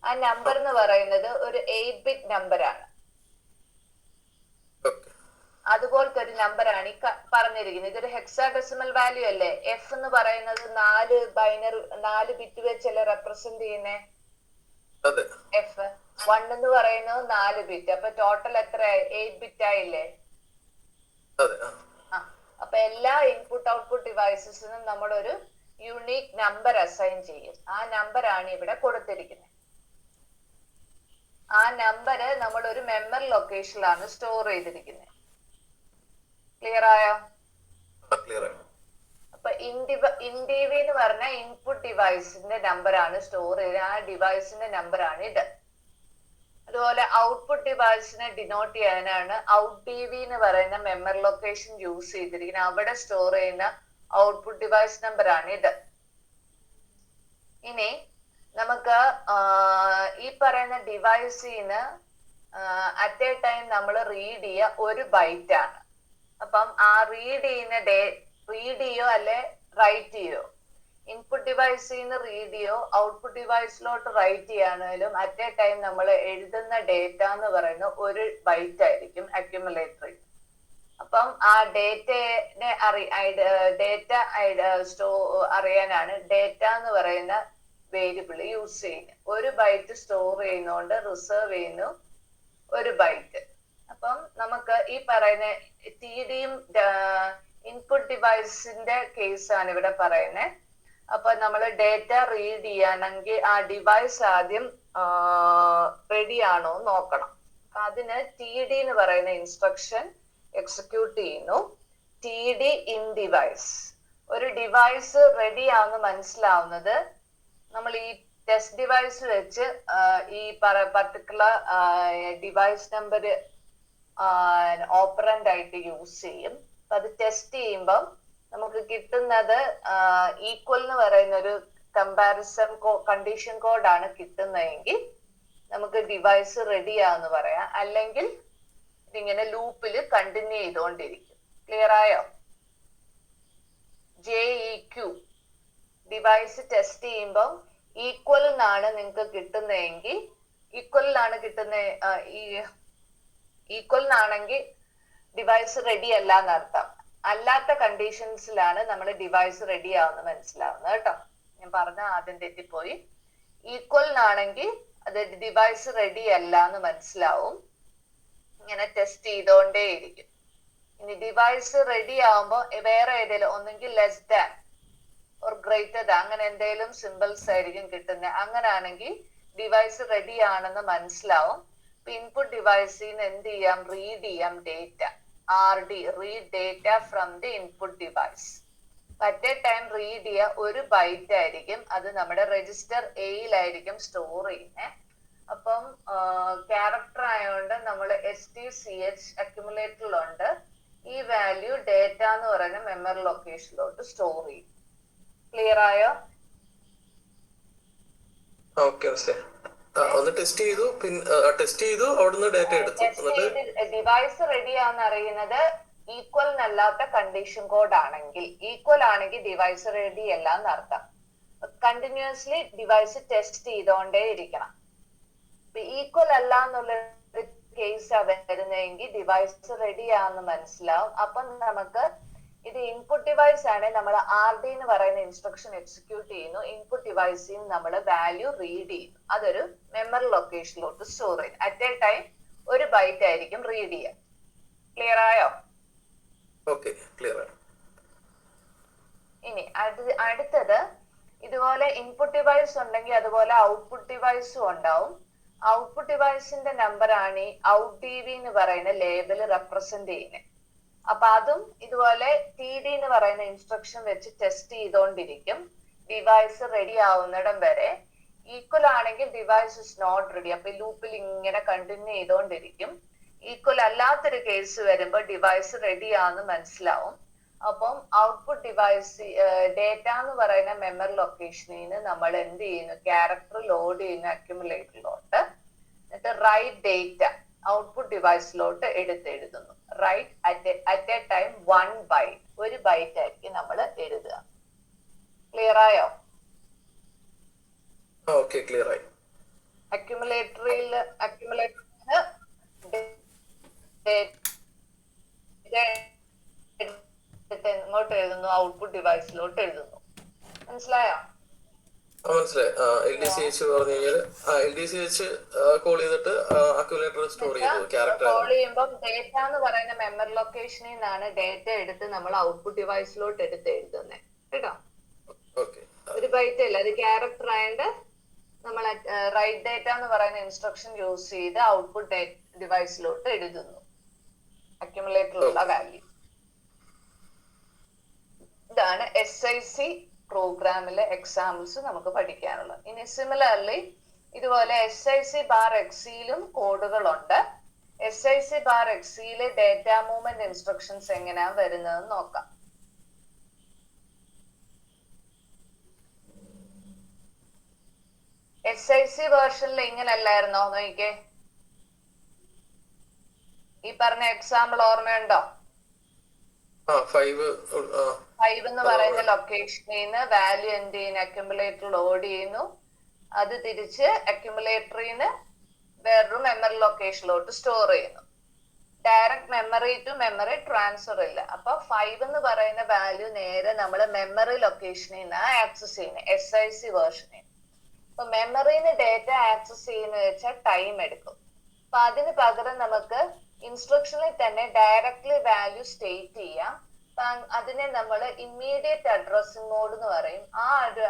ആ നമ്പർ എന്ന് പറയുന്നത് ഒരു 8-bit നമ്പറാണ്. അതുപോലത്തെ ഒരു നമ്പറാണ് ഈ പറഞ്ഞിരിക്കുന്നത്. ഇതൊരു ഹെക്സാഡെസിമൽ വാല്യൂ അല്ലേ? എഫ് എന്ന് പറയുന്നത് 4 ബിറ്റ് വെച്ചല്ലേ റെപ്രസെന്റ് ചെയ്യുന്നേ? എഫ് 1 എന്ന് പറയുന്നത് 4 ബിറ്റ്. അപ്പൊ ടോട്ടൽ എത്രയായി? 8 ബിറ്റ് ആയില്ലേ? അപ്പൊ എല്ലാ ഇൻപുട്ട് ഔട്ട്പുട്ട് ഡിവൈസസിനും നമ്മളൊരു യുണീക് നമ്പർ അസൈൻ ചെയ്യും. ആ നമ്പറാണ് ഇവിടെ കൊടുത്തിരിക്കുന്നത്. ആ നമ്പർ നമ്മൾ ഒരു മെമ്മറി ലൊക്കേഷനിലാണ് സ്റ്റോർ ചെയ്തിരിക്കുന്നത്. ക്ലിയർ ആയോ? അപ്പൊ ഇൻഡിവി എന്ന് പറഞ്ഞ ഇൻപുട്ട് ഡിവൈസിന്റെ നമ്പറാണ് സ്റ്റോർ ചെയ്ത്, ആ ഡിവൈസിന്റെ നമ്പറാണ് ഇത്. അതുപോലെ ഔട്ട്പുട്ട് ഡിവൈസിനെ ഡിനോട്ട് ചെയ്യാനാണ് ഔട്ട് ഡി വി എന്ന് പറയുന്ന മെമ്മറി ലൊക്കേഷൻ യൂസ് ചെയ്തിരിക്കുന്നത്. അവിടെ സ്റ്റോർ ചെയ്യുന്ന ഔട്ട്പുട്ട് ഡിവൈസ് നമ്പറാണ് ഇത്. ഇനി നമുക്ക് ഈ പറയുന്ന ഡിവൈസിന് അറ്റ് എ ടൈം നമ്മൾ റീഡ് ചെയ്യുക 1 ബൈറ്റ് ആണ്. അപ്പം ആ റീഡ് ചെയ്യോ അല്ലെ റൈറ്റ് ചെയ്യോ, ഇൻപുട്ട് ഡിവൈസിന്ന് റീഡ് ചെയ്യോ ഔട്ട്പുട്ട് ഡിവൈസിലോട്ട് റൈറ്റ് ചെയ്യാനായാലും അറ്റ് എ ടൈം നമ്മൾ എഴുതുന്ന ഡേറ്റ എന്ന് പറയുന്നത് 1 ബൈറ്റ് ആയിരിക്കും അക്യുമുലേറ്ററിൽ. അപ്പം ആ ഡേറ്റനെ അറിയാനാണ് ഡേറ്റ എന്ന് പറയുന്ന വേരിയബിൾ യൂസ് ചെയ്യുന്നത്. 1 ബൈറ്റ് സ്റ്റോർ ചെയ്യുന്നോണ്ട് റിസർവ് ചെയ്യുന്നു 1 ബൈറ്റ്. അപ്പം നമുക്ക് ഈ പറയുന്ന TDയും ഇൻപുട്ട് ഡിവൈസിന്റെ കേസാണ് ഇവിടെ പറയുന്നത്. അപ്പൊ നമ്മൾ ഡേറ്റ റീഡ് ചെയ്യാണെങ്കിൽ ആ ഡിവൈസ് ആദ്യം റെഡി ആണോ എന്ന് നോക്കണം. അതിന് TD എന്ന് പറയുന്ന ഇൻസ്ട്രക്ഷൻ എക്സിക്യൂട്ട് ചെയ്യുന്നു. TD in device. ഒരു ഡിവൈസ് റെഡി ആണെന്ന് മനസ്സിലാവുന്നത് നമ്മൾ ഈ ടെസ്റ്റ് ഡിവൈസ് വെച്ച് ഈ പർട്ടിക്കുലർ ഡിവൈസ് നമ്പർ ഓപ്പറന്റ് ആയിട്ട് യൂസ് ചെയ്യും. അപ്പൊ അത് ടെസ്റ്റ് ചെയ്യുമ്പം നമുക്ക് കിട്ടുന്നത് ഈക്വൽ എന്ന് പറയുന്ന ഒരു കമ്പാരിസൺ കണ്ടീഷൻ കോഡാണ് കിട്ടുന്നതെങ്കിൽ നമുക്ക് ഡിവൈസ് റെഡി ആന്ന് പറയാം. അല്ലെങ്കിൽ ഇതിങ്ങനെ ലൂപ്പിൽ കണ്ടിന്യൂ ചെയ്തുകൊണ്ടിരിക്കും. ക്ലിയർ ആയോ? JEQ ഡിവൈസ് ടെസ്റ്റ് ചെയ്യുമ്പോൾ ഈക്വൽ എന്നാണ് നിങ്ങൾക്ക് കിട്ടുന്നതെങ്കിൽ, ഈക്വൽ എന്നാണെങ്കിൽ ഡിവൈസ് റെഡി അല്ല എന്നർത്ഥം. അല്ലാത്ത കണ്ടീഷൻസിലാണ് നമ്മൾ ഡിവൈസ് റെഡി ആവുന്നത് മനസ്സിലാവുന്നത് കേട്ടോ. ഞാൻ പറഞ്ഞ ആദ്യം തെറ്റിപ്പോയി. ഈക്വൽ എന്നാണെങ്കിൽ അത് ഡിവൈസ് റെഡി അല്ല എന്ന് മനസ്സിലാവും. ഇങ്ങനെ ടെസ്റ്റ് ചെയ്തോണ്ടേയിരിക്കും. ഇനി ഡിവൈസ് റെഡി ആവുമ്പോൾ വേറെ ഏതെങ്കിലും ഒന്നെങ്കിൽ less than or greater than അങ്ങനെ എന്തെങ്കിലും സിമ്പിൾസ് ആയിരിക്കും കിട്ടുന്നത്. അങ്ങനെയാണെങ്കിൽ ഡിവൈസ് റെഡി ആണെന്ന് മനസ്സിലാവും. ഇൻപുട്ട് ഡിവൈസിൽ നിന്ന് എന്ത് ചെയ്യാം? റീഡ് ചെയ്യാം data. RD read data from the input device. At a time read ചെയ്യുക 1 ബൈറ്റ് ആയിരിക്കും. അത് നമ്മുടെ രജിസ്റ്റർ Aയിലായിരിക്കും സ്റ്റോർ ചെയ്യുന്നത്. അപ്പം ക്യാരക്ടർ ആയതുകൊണ്ട് നമ്മൾ STCH അക്യുമുലേറ്ററിലുണ്ട്. ഈ വാല്യൂ ഡേറ്റ എന്ന് പറയുന്ന മെമ്മറി ലൊക്കേഷനിലോട്ട് സ്റ്റോർ ചെയ്യും. ക്ലിയർ ആയോ? ഡിവൈസ് റെഡി ആണെന്ന് അറിയുന്നത് ഈക്വൽ എന്നല്ലാത്ത കണ്ടീഷൻ കോഡ് ആണെങ്കിൽ. ഈക്വൽ ആണെങ്കിൽ ഡിവൈസ് റെഡി അല്ല എന്നർത്ഥം. കണ്ടിന്യൂസ്ലി ഡിവൈസ് ടെസ്റ്റ് ചെയ്തോണ്ടേ ഇരിക്കണം. ഈക്വൽ അല്ല എന്നുള്ള കേസ് വരുന്നതെങ്കിൽ ഡിവൈസ് റെഡി ആണെന്ന് മനസ്സിലാവും. അപ്പം നമുക്ക് ഇത് ഇൻപുട്ട് ഡിവൈസ് ആണ്, നമ്മൾ RD എന്ന് പറയുന്ന ഇൻസ്ട്രക്ഷൻ എക്സിക്യൂട്ട് ചെയ്യുന്നു. ഇൻപുട്ട് ഡിവൈസിൽ നമ്മൾ വാല്യൂ റീഡ് ചെയ്യുന്നു. അതൊരു മെമ്മറി ലൊക്കേഷനിലോട്ട് സ്റ്റോർ ചെയ്യും. അറ്റ് എ ടൈം 1 ബൈറ്റ് ആയിരിക്കും റീഡ് ചെയ്യുക. ക്ലിയർ ആയോ? ഇനി അടുത്തത് ഇതുപോലെ ഇൻപുട്ട് ഡിവൈസ് ഉണ്ടെങ്കിൽ അതുപോലെ ഔട്ട്പുട്ട് ഡിവൈസും ഉണ്ടാവും. ഔട്ട്പുട്ട് ഡിവൈസിന്റെ നമ്പർ ആണ് ഈ ഔട്ട് DV എന്ന് പറയുന്ന ലേബൽ റെപ്രസെന്റ് ചെയ്യുന്നത്. അപ്പൊ അതും ഇതുപോലെ TD എന്ന് പറയുന്ന ഇൻസ്ട്രക്ഷൻ വെച്ച് ടെസ്റ്റ് ചെയ്തോണ്ടിരിക്കും ഡിവൈസ് റെഡി ആവുന്നിടം വരെ. ഈക്വൽ ആണെങ്കിൽ ഡിവൈസ് ഇസ് നോട്ട് റെഡി. അപ്പൊ ലൂപ്പിൽ ഇങ്ങനെ കണ്ടിന്യൂ ചെയ്തോണ്ടിരിക്കും. ഈക്വൽ അല്ലാത്തൊരു കേസ് വരുമ്പോൾ ഡിവൈസ് റെഡി ആണെന്ന് മനസ്സിലാവും. അപ്പം ഔട്ട്പുട്ട് ഡിവൈസ് ഡേറ്റ എന്ന് പറയുന്ന മെമ്മറി ലൊക്കേഷനിൽ നിന്ന് നമ്മൾ എന്ത് ചെയ്യുന്നു, ക്യാരക്ടർ ലോഡ് ചെയ്യുന്നു അക്യുമുലേറ്ററിലോട്ട്. എന്നിട്ട് റൈറ്റ് ഡേറ്റ ഔട്ട്പുട്ട് ഡിവൈസിലോട്ട് എഴുതുന്നു. Write at a time 1 byte, ഒരു ബൈറ്റ് ആയിരിക്കും നമ്മൾ എഴുതുക. ക്ലിയർ ആയോ? ഓക്കെ, ക്ലിയർ ആയി. അക്യുമുലേറ്ററിന് എങ്ങോട്ട് എഴുതുന്നു, ഔട്ട്പുട്ട് ഡിവൈസിലോട്ട് എഴുതുന്നു. മനസ്സിലായോ? മനസ്സിലായി. LDCH പറഞ്ഞു കഴിഞ്ഞാൽ LDCH കോൾ ചെയ്തിട്ട് അക്യുമുലേറ്റർ സ്റ്റോർ ചെയ്തു ക്യാരക്ടർ. കോൾ ചെയ്യുമ്പോൾ ഡേറ്റ എന്ന് പറയുന്ന മെമ്മറി ലൊക്കേഷനിൽ നിന്നാണ് ഡേറ്റ എടുത്ത് നമ്മൾ ഔട്ട്പുട്ട് ഡിവൈസിലോട്ട് എടുത്ത് എഴുതുന്നത് കേട്ടോ. ഒരു ബൈറ്റ് അല്ല, അത് ക്യാരക്ടർ ആയതുകൊണ്ട് നമ്മൾ റൈറ്റ് ഡേറ്റ എന്ന് പറയുന്ന ഇൻസ്ട്രക്ഷൻ യൂസ് ചെയ്ത് ഔട്ട്പുട്ട് ഡിവൈസിലോട്ട് എഴുതുന്നു അക്യുമുലേറ്ററിലുള്ള വാല്യൂ. ഇതാണ് SIC പ്രോഗ്രാമിലെ എക്സാമ്പിൾസ് നമുക്ക് പഠിക്കാനുള്ളത്. ഇനി സിമിലർലി ഇതുപോലെ SIC/XCയിലും കോഡുകളുണ്ട്. SIC/XCയിലെ ഡേറ്റ മൂവ്മെന്റ് ഇൻസ്ട്രക്ഷൻസ് എങ്ങനെയാണ് വരുന്നതെന്ന് നോക്കാം. SIC വേർഷനിൽ ഇങ്ങനല്ലായിരുന്നോ നോക്കിക്കേ. ഈ പറഞ്ഞ എക്സാമ്പിൾ ഓർമ്മയുണ്ടോ? 5 എന്ന് പറയുന്ന ലൊക്കേഷനിൽ നിന്ന് വാല്യൂ എന്ത് ചെയ്യുന്നു, അക്യുമുലേറ്റർ ലോഡ് ചെയ്യുന്നു. അത് തിരിച്ച് അക്യുമുലേറ്ററിൽ നിന്ന് വേറൊരു മെമ്മറി ലൊക്കേഷനിലോട്ട് സ്റ്റോർ ചെയ്യുന്നു. Direct memory to memory transfer ഇല്ല. അപ്പൊ 5 എന്ന് പറയുന്ന വാല്യൂ നേരെ നമ്മൾ മെമ്മറി ലൊക്കേഷനിൽ നിന്നാണ് ആക്സസ് ചെയ്യുന്നത് SIC വേർഷനിൽ. അപ്പൊ മെമ്മറിന്ന് ഡേറ്റ ആക്സസ് ചെയ്യുന്ന വെച്ചാൽ ടൈം എടുക്കും. അപ്പൊ അതിന് പകരം നമുക്ക് ഇൻസ്ട്രക്ഷനിൽ തന്നെ ഡയറക്ട്ലി വാല്യൂ സ്റ്റേറ്റ് ചെയ്യാം. അതിനെ നമ്മൾ ഇമ്മീഡിയറ്റ് അഡ്രസ്സിംഗ് മോഡ് എന്ന് പറയും. ആ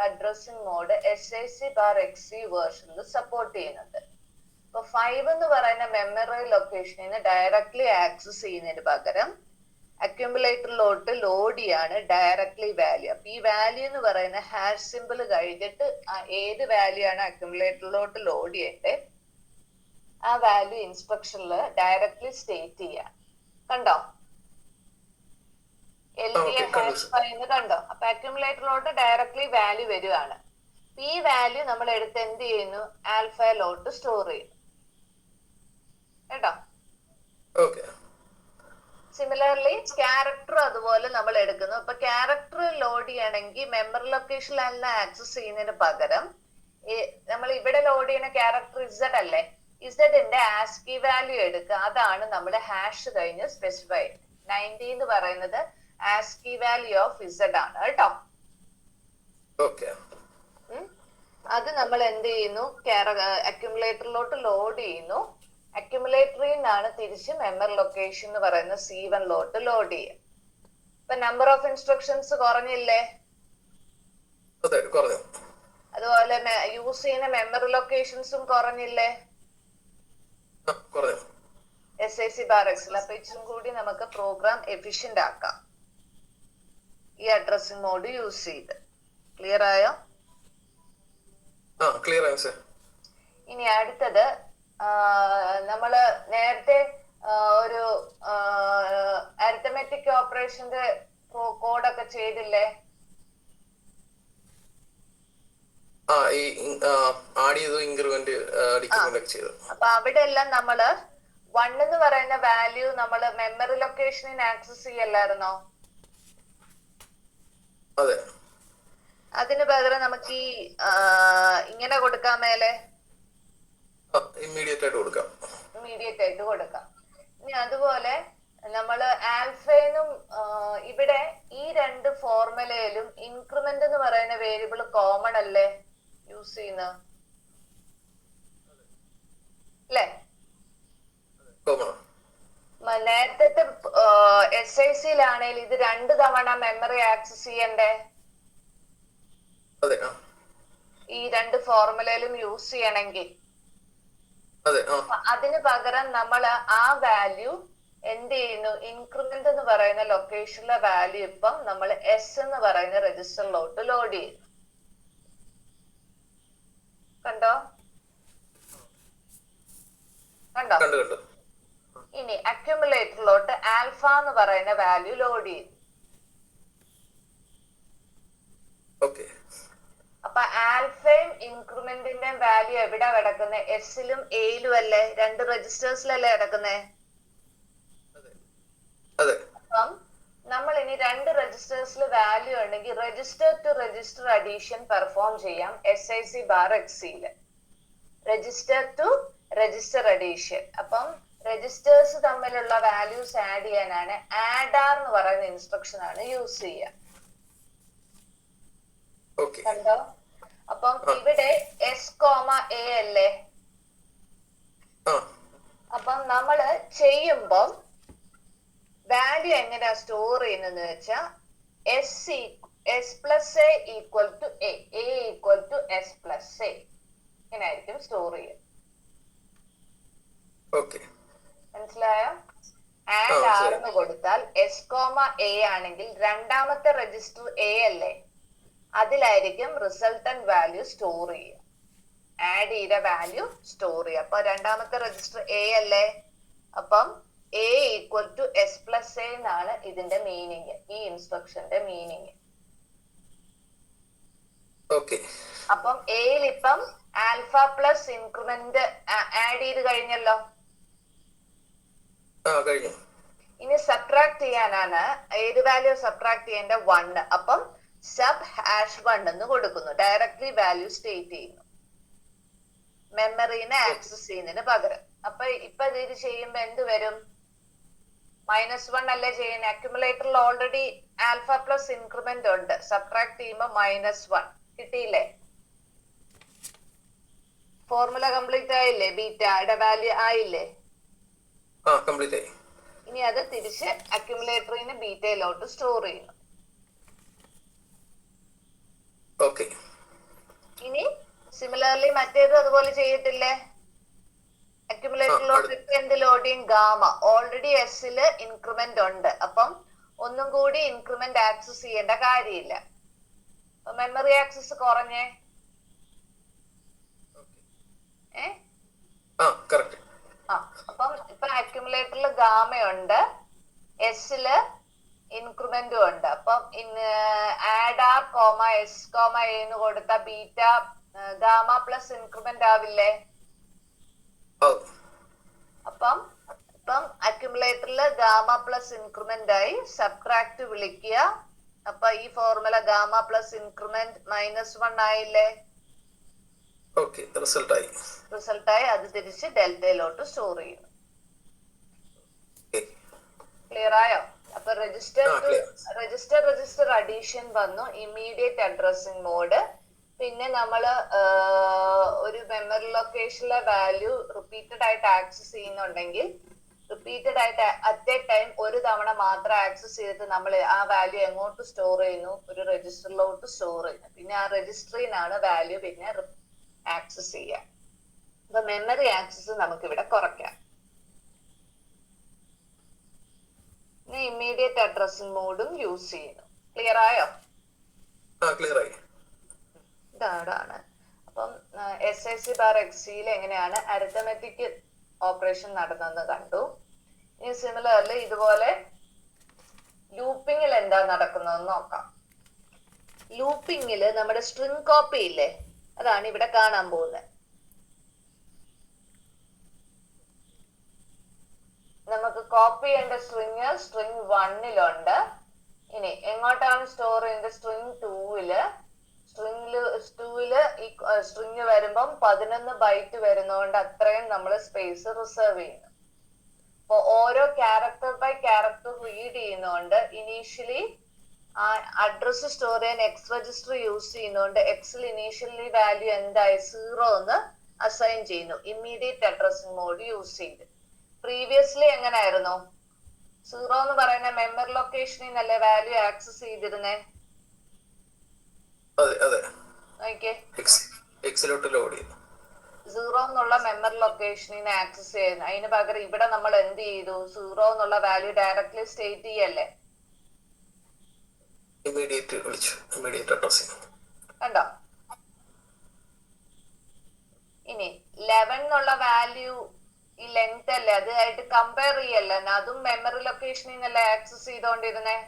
അഡ്രസ്സിംഗ് മോഡ് SIC/XC വേർഷനിൽ സപ്പോർട്ട് ചെയ്യുന്നുണ്ട്. അപ്പൊ 5 എന്ന് പറയുന്ന മെമ്മറി ലൊക്കേഷനിൽ നിന്ന് ഡയറക്ട്ലി ആക്സസ് ചെയ്യുന്നതിന് പകരം അക്യുമുലേറ്ററിലോട്ട് ലോഡ് ചെയ്യാണ് ഡയറക്ട്ലി വാല്യൂ. അപ്പൊ ഈ വാല്യൂ എന്ന് പറയുന്ന ഹാഷ് സിമ്പിൾ കഴിഞ്ഞിട്ട് ഏത് വാല്യൂ ആണ് അക്യുമുലേറ്ററിലോട്ട് ലോഡ് ചെയ്യേണ്ടത് ആ വാല്യൂ ഇൻസ്ട്രക്ഷനിൽ ഡയറക്ട്ലി സ്റ്റേറ്റ് ചെയ്യാം. കണ്ടോ? LDA #5 കണ്ടോ? അപ്പൊ അക്യുമുലേറ്ററിലോട്ട് ഡയറക്ട്ലി വാല്യൂ വരുവാണ്. ഈ വാല്യൂ നമ്മൾ എടുത്ത് എന്ത് ചെയ്യുന്നു, ആൽഫയിലോട്ട് സ്റ്റോർ ചെയ്യുന്നു കേട്ടോ. സിമിലർലി ക്യാരക്ടർ അതുപോലെ നമ്മൾ എടുക്കുന്നു. അപ്പൊ ക്യാരക്ടർ ലോഡ് ചെയ്യണമെങ്കിൽ മെമ്മറി ലൊക്കേഷനിലല്ല ആക്സസ് ചെയ്യുന്നതിന് പകരം നമ്മൾ ഇവിടെ ലോഡ് ചെയ്യുന്ന ക്യാരക്ടർ Z അല്ലേ, ഇസഡിന്റെ ആസ്കി വാല്യൂ എടുക്കുക. അതാണ് നമ്മുടെ ഹാഷ് കഴിഞ്ഞ് സ്പെസിഫൈ 90 എന്ന് പറയുന്നത് ആസ്കി വാല്യൂ ഓഫ് Z ആണ് കേട്ടോ. അത് നമ്മൾ എന്ത് ചെയ്യുന്നു, അക്യുമുലേറ്ററിലോട്ട് ലോഡ് ചെയ്യുന്നു. അക്യുമുലേറ്ററിൽ നിന്നാണ് തിരിച്ച് മെമ്മറി ലൊക്കേഷൻ എന്ന് പറയുന്ന C1ലോട്ട് ലോഡ് ചെയ്യുക. ഇപ്പൊ നമ്പർ ഓഫ് ഇൻസ്ട്രക്ഷൻസ് കുറഞ്ഞില്ലേ? അതുപോലെ യൂസ് ചെയ്യുന്ന മെമ്മറി ലൊക്കേഷൻസും കുറഞ്ഞില്ലേ? SIC/XL. അപ്പൊ ഇച്ചും കൂടി നമുക്ക് പ്രോഗ്രാം എഫിഷ്യന്റ് ആക്കാം ഈ അഡ്രസ്സിംഗ് മോഡ് യൂസ് ചെയ്ത്. ക്ലിയർ ആയോ? ഇനി അടുത്തത് നമ്മള് നേരത്തെ ഒരു അരിത്തമെറ്റിക് ഓപ്പറേഷന്റെ കോഡൊക്കെ ചെയ്തില്ലേ? അപ്പൊ അവിടെ എല്ലാം നമ്മള് 1 എന്ന് പറയുന്ന വാല്യൂ നമ്മള് മെമ്മറി ലൊക്കേഷനിൽ ആക്സസ് ചെയ്യല്ലായിരുന്നോ? അതിന് പകരം നമുക്ക് ഈ ഇങ്ങനെ കൊടുക്കാൻ മേലെ ഇമ്മീഡിയറ്റ് ആയിട്ട് കൊടുക്കാം. ഇനി അതുപോലെ നമ്മള് ആൽഫയിനും ഇവിടെ ഈ രണ്ട് ഫോർമുലയിലും ഇൻക്രിമെന്റ് എന്ന് പറയുന്ന വേരിയബിൾ കോമൺ അല്ലേ യൂസ് ചെയ്യുന്ന അല്ലേ? നേരത്തെ SIC-യിലാണെങ്കിൽ ഇത് 2 തവണ മെമ്മറി ആക്സസ് ചെയ്യണ്ടേ? ഈ രണ്ട് ഫോർമുലയിലും യൂസ് ചെയ്യണമെങ്കിൽ അതിന് പകരം നമ്മൾ ആ വാല്യൂ എന്ത് ചെയ്യുന്നു, ഇൻക്രിമെന്റ് എന്ന് പറയുന്ന ലൊക്കേഷനിലെ വാല്യൂ ഇപ്പം നമ്മൾ S എന്ന് പറയുന്ന രജിസ്റ്ററിലോട്ട് ലോഡ് ചെയ്യുന്നു. കണ്ടോ? ഇനി അക്യുമുലേറ്ററിലോട്ട് ആൽഫ എന്ന് പറയുന്ന വാല്യൂ ലോഡ് ചെയ്യുന്നു. ഓക്കെ. അപ്പൊ ആൽഫയും ഇൻക്രിമെന്റിന്റെയും വാല്യൂ എവിടെ കിടക്കുന്നത്? എസിലും എയിലും അല്ലേ? രണ്ട് രജിസ്റ്റേഴ്സിലല്ലേ കിടക്കുന്നേ? അതെ. അപ്പം നമ്മൾ ഇനി രണ്ട് രജിസ്റ്റേഴ്സിൽ വാല്യൂ ഉണ്ടെങ്കിൽ register to register addition perform ചെയ്യാം SIC/XCയില്. Register to register addition. അപ്പം രജിസ്റ്റേഴ്സ് തമ്മിലുള്ള വാല്യൂസ് ആഡ് ചെയ്യാനാണ് ആഡാർ എന്ന് പറയുന്ന ഇൻസ്ട്രക്ഷൻ ആണ് യൂസ് ചെയ്യുക. കണ്ടോ? അപ്പം ഇവിടെ S,A അല്ലേ? അപ്പം നമ്മള് ചെയ്യുമ്പം വാല്യൂ എങ്ങനെയാ സ്റ്റോർ ചെയ്യുന്നതെന്ന് വെച്ചാൽ S+A equal to A equal to S+A ഇങ്ങനായിരിക്കും സ്റ്റോർ ചെയ്യുക. മനസ്സിലായോ? ആൻഡ് ആർന്ന് കൊടുത്താൽ S,A ആണെങ്കിൽ രണ്ടാമത്തെ രജിസ്റ്റർ A അല്ലേ? അതിലായിരിക്കും റിസൾട്ടന്റ് വാല്യൂ സ്റ്റോർ ചെയ്യുക. ആഡ് ചെയ്ത വാല്യൂ സ്റ്റോർ ചെയ്യുക. അപ്പൊ രണ്ടാമത്തെ രജിസ്റ്റർ A അല്ലേ? അപ്പം A ഈക്വൽ ടു S+A എന്നാണ് ഇതിന്റെ മീനിങ്, ഈ ഇൻസ്ട്രക്ഷന്റെ മീനിങ്. അപ്പം എയിൽ ഇപ്പം ആൽഫ പ്ലസ് ഇൻക്രിമെന്റ് ആഡ് ചെയ്ത് കഴിഞ്ഞല്ലോ. ഇനി സബ്ട്രാക്ട് ചെയ്യാനാണ്. ഏത് വാല്യൂ സബ്ട്രാക്ട് ചെയ്യേണ്ട? 1. അപ്പം sub#1 എന്ന് കൊടുക്കുന്നു. ഡയറക്ട്ലി വാല്യൂ സ്റ്റേറ്റ് ചെയ്യുന്നു മെമ്മറിനെ ആക്സസ് ചെയ്യുന്നതിന് പകരം. അപ്പൊ ഇപ്പൊ ഇത് ചെയ്യുമ്പോ എന്ത് വരും? -1 അല്ലേ ചെയ്യുന്നത്? അക്യുമുലേറ്ററിൽ ഓൾറെഡി ആൽഫ പ്ലസ് ഇൻക്രിമെന്റ് ഉണ്ട്. സബ്ട്രാക്ട് ചെയ്യുമ്പോ -1 കിട്ടിയില്ലേ? ഫോർമുല കംപ്ലീറ്റ് ആയില്ലേ? ബീറ്റയുടെ വാല്യൂ ആയില്ലേ? ഇനി അത് തിരിച്ച് അക്യുമുലേറ്ററിന് ബീറ്റയിലോട്ട് സ്റ്റോർ ചെയ്യുന്നു. ഇനി സിമിലർലി മറ്റേത് അതുപോലെ ചെയ്യത്തില്ലേ? അക്യുമുലേറ്ററിലോട്ട് എന്ത് ലോഡ് ചെയ്യും? ഗാമ. ഓൾറെഡി എസില് ഇൻക്രിമെന്റ് ഉണ്ട്. അപ്പം ഒന്നും കൂടി ഇൻക്രിമെന്റ് ആക്സസ് ചെയ്യേണ്ട കാര്യമില്ല. അപ്പൊ മെമ്മറി ആക്സസ് കുറഞ്ഞേ? അപ്പം ഇപ്പൊ അക്യുമുലേറ്ററിൽ ഗാമയുണ്ട്, എസില് ഇൻക്രിമെന്റും ഉണ്ട്. അപ്പം ആഡാർ S,A എന്ന് കൊടുത്ത ബീറ്റ ഗാമ പ്ലസ് ഇൻക്രിമെന്റ് ആവില്ലേ? അപ്പം അക്യുമുലേറ്ററിൽ ഗാമ പ്ലസ് ഇൻക്രിമെന്റ് ആയി. സബ്ട്രാക്ട് വിളിക്കുക. അപ്പൊ ഈ ഫോർമുല ഗാമ പ്ലസ് ഇൻക്രിമെന്റ് -1 ആയില്ലേ? റിസൾട്ടായി. അത് തിരിച്ച് ഡെൽറ്റയിലോട്ട് സ്റ്റോർ ചെയ്യുന്നു. ക്ലിയർ ആയോ? അപ്പൊ രജിസ്റ്റർ അഡീഷൻ വന്നു. Immediate addressing mode. പിന്നെ നമ്മള് ഒരു മെമ്മറി ലൊക്കേഷനിലെ വാല്യൂ റിപ്പീറ്റഡ് ആയിട്ട് ആക്സസ് ചെയ്യുന്നുണ്ടെങ്കിൽ റിപ്പീറ്റഡ് ആയിട്ട് അറ്റ് എ ടൈം ഒരു തവണ മാത്രം ആക്സസ് ചെയ്തിട്ട് നമ്മൾ ആ വാല്യൂ എങ്ങോട്ട് സ്റ്റോർ ചെയ്യുന്നു? ഒരു രജിസ്റ്ററിലോട്ട് സ്റ്റോർ ചെയ്യുന്നു. പിന്നെ ആ രജിസ്റ്ററിനാണ് വാല്യൂ പിന്നെ ആക്സസ് ചെയ്യുക. അപ്പൊ മെമ്മറി ആക്സസ് നമുക്ക് ഇവിടെ കുറയ്ക്കാം. ഇമ്മീഡിയറ്റ് അഡ്രസ്സിംഗ് മോഡും യൂസ് ചെയ്യുന്നു. ക്ലിയർ ആയോ? ഇതാണ്. അപ്പം SIC/XCയിൽ എങ്ങനെയാണ് അരിത്തമെറ്റിക് ഓപ്പറേഷൻ നടന്നെന്ന് കണ്ടു. ഇനി സിമിലർലി ഇതുപോലെ ലൂപ്പിങ്ങിൽ എന്താ നടക്കുന്നതെന്ന് നോക്കാം. ലൂപ്പിങ്ങില് നമ്മുടെ സ്ട്രിംഗ് കോപ്പി ഇല്ലേ? അതാണ് ഇവിടെ കാണാൻ പോകുന്നത്. നമുക്ക് കോപ്പി ചെയ്യേണ്ട സ്ട്രിംഗ് 1-ലുണ്ട്. ഇനി എങ്ങോട്ടാണ് സ്റ്റോർ ചെയ്യുന്നത്? സ്ട്രിംഗ് 2-ല്. സ്ട്രിംഗ് വരുമ്പം 11 ബൈറ്റ് വരുന്നതുകൊണ്ട് അത്രയും നമ്മൾ സ്പേസ് റിസർവ് ചെയ്യുന്നു. അപ്പൊ ഓരോ ക്യാരക്ടർ ബൈ ക്യാരക്ടർ റീഡ് ചെയ്യുന്നതുകൊണ്ട് ഇനീഷ്യലി ആ അഡ്രസ് സ്റ്റോർ ചെയ്യാൻ എക്സ് രജിസ്റ്റർ യൂസ് ചെയ്യുന്നതുകൊണ്ട് എക്സിൽ ഇനീഷ്യലി വാല്യൂ എന്തായി? 0 എന്ന് അസൈൻ ചെയ്യുന്നു. ഇമ്മീഡിയറ്റ് അഡ്രസ്സിംഗ് മോഡ് യൂസ് ചെയ്ത്. പ്രീവിയസ്ലി എങ്ങനായിരുന്നു? 0 എന്ന് പറയുന്ന മെമ്മറി ലൊക്കേഷനിൽ നിന്നല്ലേ വാല്യൂ ആക്സസ് ചെയ്തിരുന്നേ? 0 എന്നുള്ള മെമ്മറി ലൊക്കേഷനിൽ ആക്സസ് ചെയ്യുന്നു. അതിന് പകരം ഇവിടെ നമ്മൾ എന്ത് ചെയ്തു? 0 എന്നുള്ള വാല്യൂ ഡയറക്ട്ലി സ്റ്റേറ്റ് ചെയ്യല്ലേ? കണ്ടോ? ഇനി 11 എന്നുള്ള വാല്യൂ ഈ ലെങ്ത് അല്ലേ, അതായിട്ട് കമ്പയർ ചെയ്യല്ലേ? അതും മെമ്മറി ലൊക്കേഷനിൽ നിന്നല്ലേ ആക്സസ് ചെയ്തോണ്ടിരുന്നേ?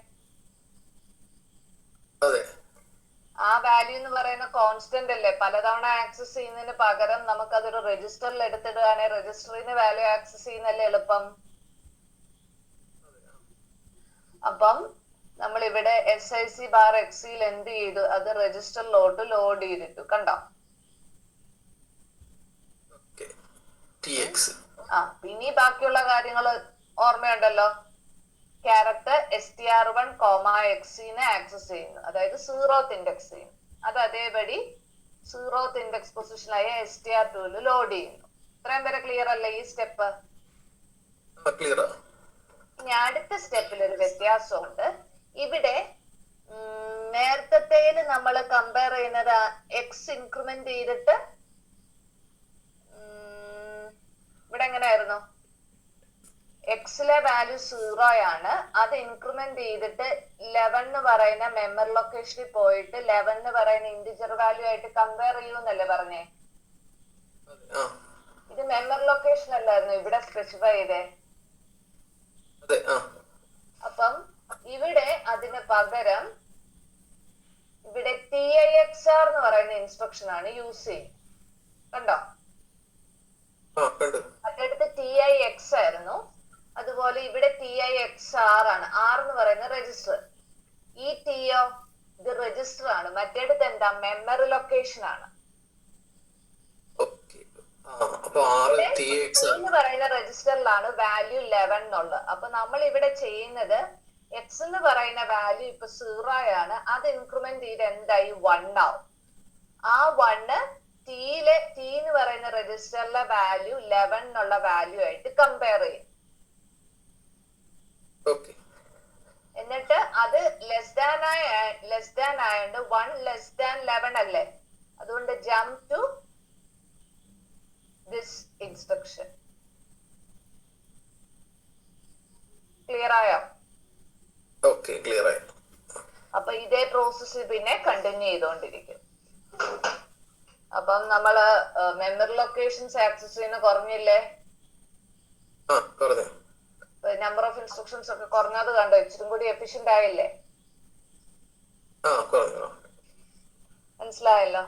ആ വാല്യൂ എന്ന് പറയുന്ന കോൺസ്റ്റന്റ് അല്ലേ, പലതവണ ആക്സസ് ചെയ്യുന്നതിന് പകരം നമുക്ക് അതൊരു രജിസ്റ്ററിൽ എടുത്തിടുകയാണെങ്കിൽ രജിസ്റ്ററിന് വാല്യൂ ആക്സസ് ചെയ്യുന്നല്ലേ എളുപ്പം. അപ്പം നമ്മൾ ഇവിടെ SIC_XCൽ എന്ത് ചെയ്തു, അത് രജിസ്റ്ററിലോട്ട് ലോഡ് ചെയ്തിട്ടു. കണ്ടോ? പിന്നെ ബാക്കിയുള്ള കാര്യങ്ങൾ ഓർമ്മയുണ്ടല്ലോ. ക്യാരക്ടർ str1,xനെ ആക്സസ് ചെയ്യുന്നു, അതായത് 0th ഇൻഡെക്സ് ചെയ്യുന്നു. അത് അതേപടി 0th ഇൻഡെക്സ് പൊസിഷനായ str2 ലോഡ് ചെയ്യുന്നു. ഇത്രയും വരെ ക്ലിയർ അല്ലേ ഈ സ്റ്റെപ്പ്? ഇനി അടുത്ത സ്റ്റെപ്പിൽ ഒരു വ്യത്യാസമുണ്ട്. ഇവിടെ നേരത്തേല് നമ്മൾ കമ്പയർ ചെയ്യുന്നത് എക്സ് ഇൻക്രിമെന്റ് ചെയ്തിട്ട് ഇവിടെ എങ്ങനെയായിരുന്നു, എക്സിലെ വാല്യൂ 0 ആണ്, അത് ഇൻക്രിമെന്റ് ചെയ്തിട്ട് 11 എന്ന് പറയുന്ന മെമ്മറി ലൊക്കേഷനിൽ പോയിട്ട് 11 എന്ന് പറയുന്ന ഇന്റിജർ വാല്യൂ ആയിട്ട് കമ്പയർ ചെയ്യുമെന്നല്ലേ പറഞ്ഞേ? ഇത് മെമ്മറി ലൊക്കേഷൻ അല്ലായിരുന്നു ഇവിടെ സ്പെസിഫൈ ചെയ്തേ. അപ്പം ഇവിടെ അതിന് പകരം ഇവിടെ TIXR എന്ന് പറയുന്ന ഇൻസ്ട്രക്ഷൻ ആണ് യൂസ് ചെയ്യുന്നത്. കണ്ടോ? മറ്റടുത്ത് TIX ആയിരുന്നു, അതുപോലെ ഇവിടെ TIXR ആണ്. R എന്ന് പറയുന്ന രജിസ്റ്റർ. ഈ ടിയോ ഇത് രജിസ്റ്റർ ആണ്, മറ്റേടത്ത് എന്താ മെമ്മറി ലൊക്കേഷൻ ആണ്. എന്ന് പറയുന്ന രജിസ്റ്ററിലാണ് വാല്യൂ 11 എന്നുള്ളത്. അപ്പൊ നമ്മൾ ഇവിടെ ചെയ്യുന്നത് എക്സ് എന്ന് പറയുന്ന വാല്യൂ ഇപ്പൊ 0 ആണ്, അത് ഇൻക്രിമെന്റ് ചെയ്ത് എന്തായി 1 ആവും. ആ 1 ടി എന്ന് പറയുന്ന രജിസ്റ്ററിലെ വാല്യൂ 11 എന്നുള്ള വാല്യൂ ആയിട്ട് കമ്പയർ ചെയ്യും. എന്നിട്ട് അത് ലെസ് ദാൻ ആയതുകൊണ്ട് 1 ലെസ് ദാൻ 11 അല്ലേ, അതുകൊണ്ട് jump to this instruction. Clear ആയോ? ക്ലിയർ ആയി. അപ്പൊ ഇതേ പ്രോസസ് പിന്നെ കണ്ടിന്യൂ ചെയ്തോണ്ടിരിക്കും. അപ്പം നമ്മള് മെമ്മറി ലൊക്കേഷൻസ് ആക്സസ് ചെയ്യുന്ന കുറഞ്ഞില്ലേ? നമ്പർ ഓഫ് ഇൻസ്ട്രക്ഷൻസ് ഒക്കെ കുറഞ്ഞത് കണ്ടോ? ഇച്ചിരി കൂടി എഫിഷ്യന്റ് ആയില്ലേ? മനസ്സിലായല്ലോ?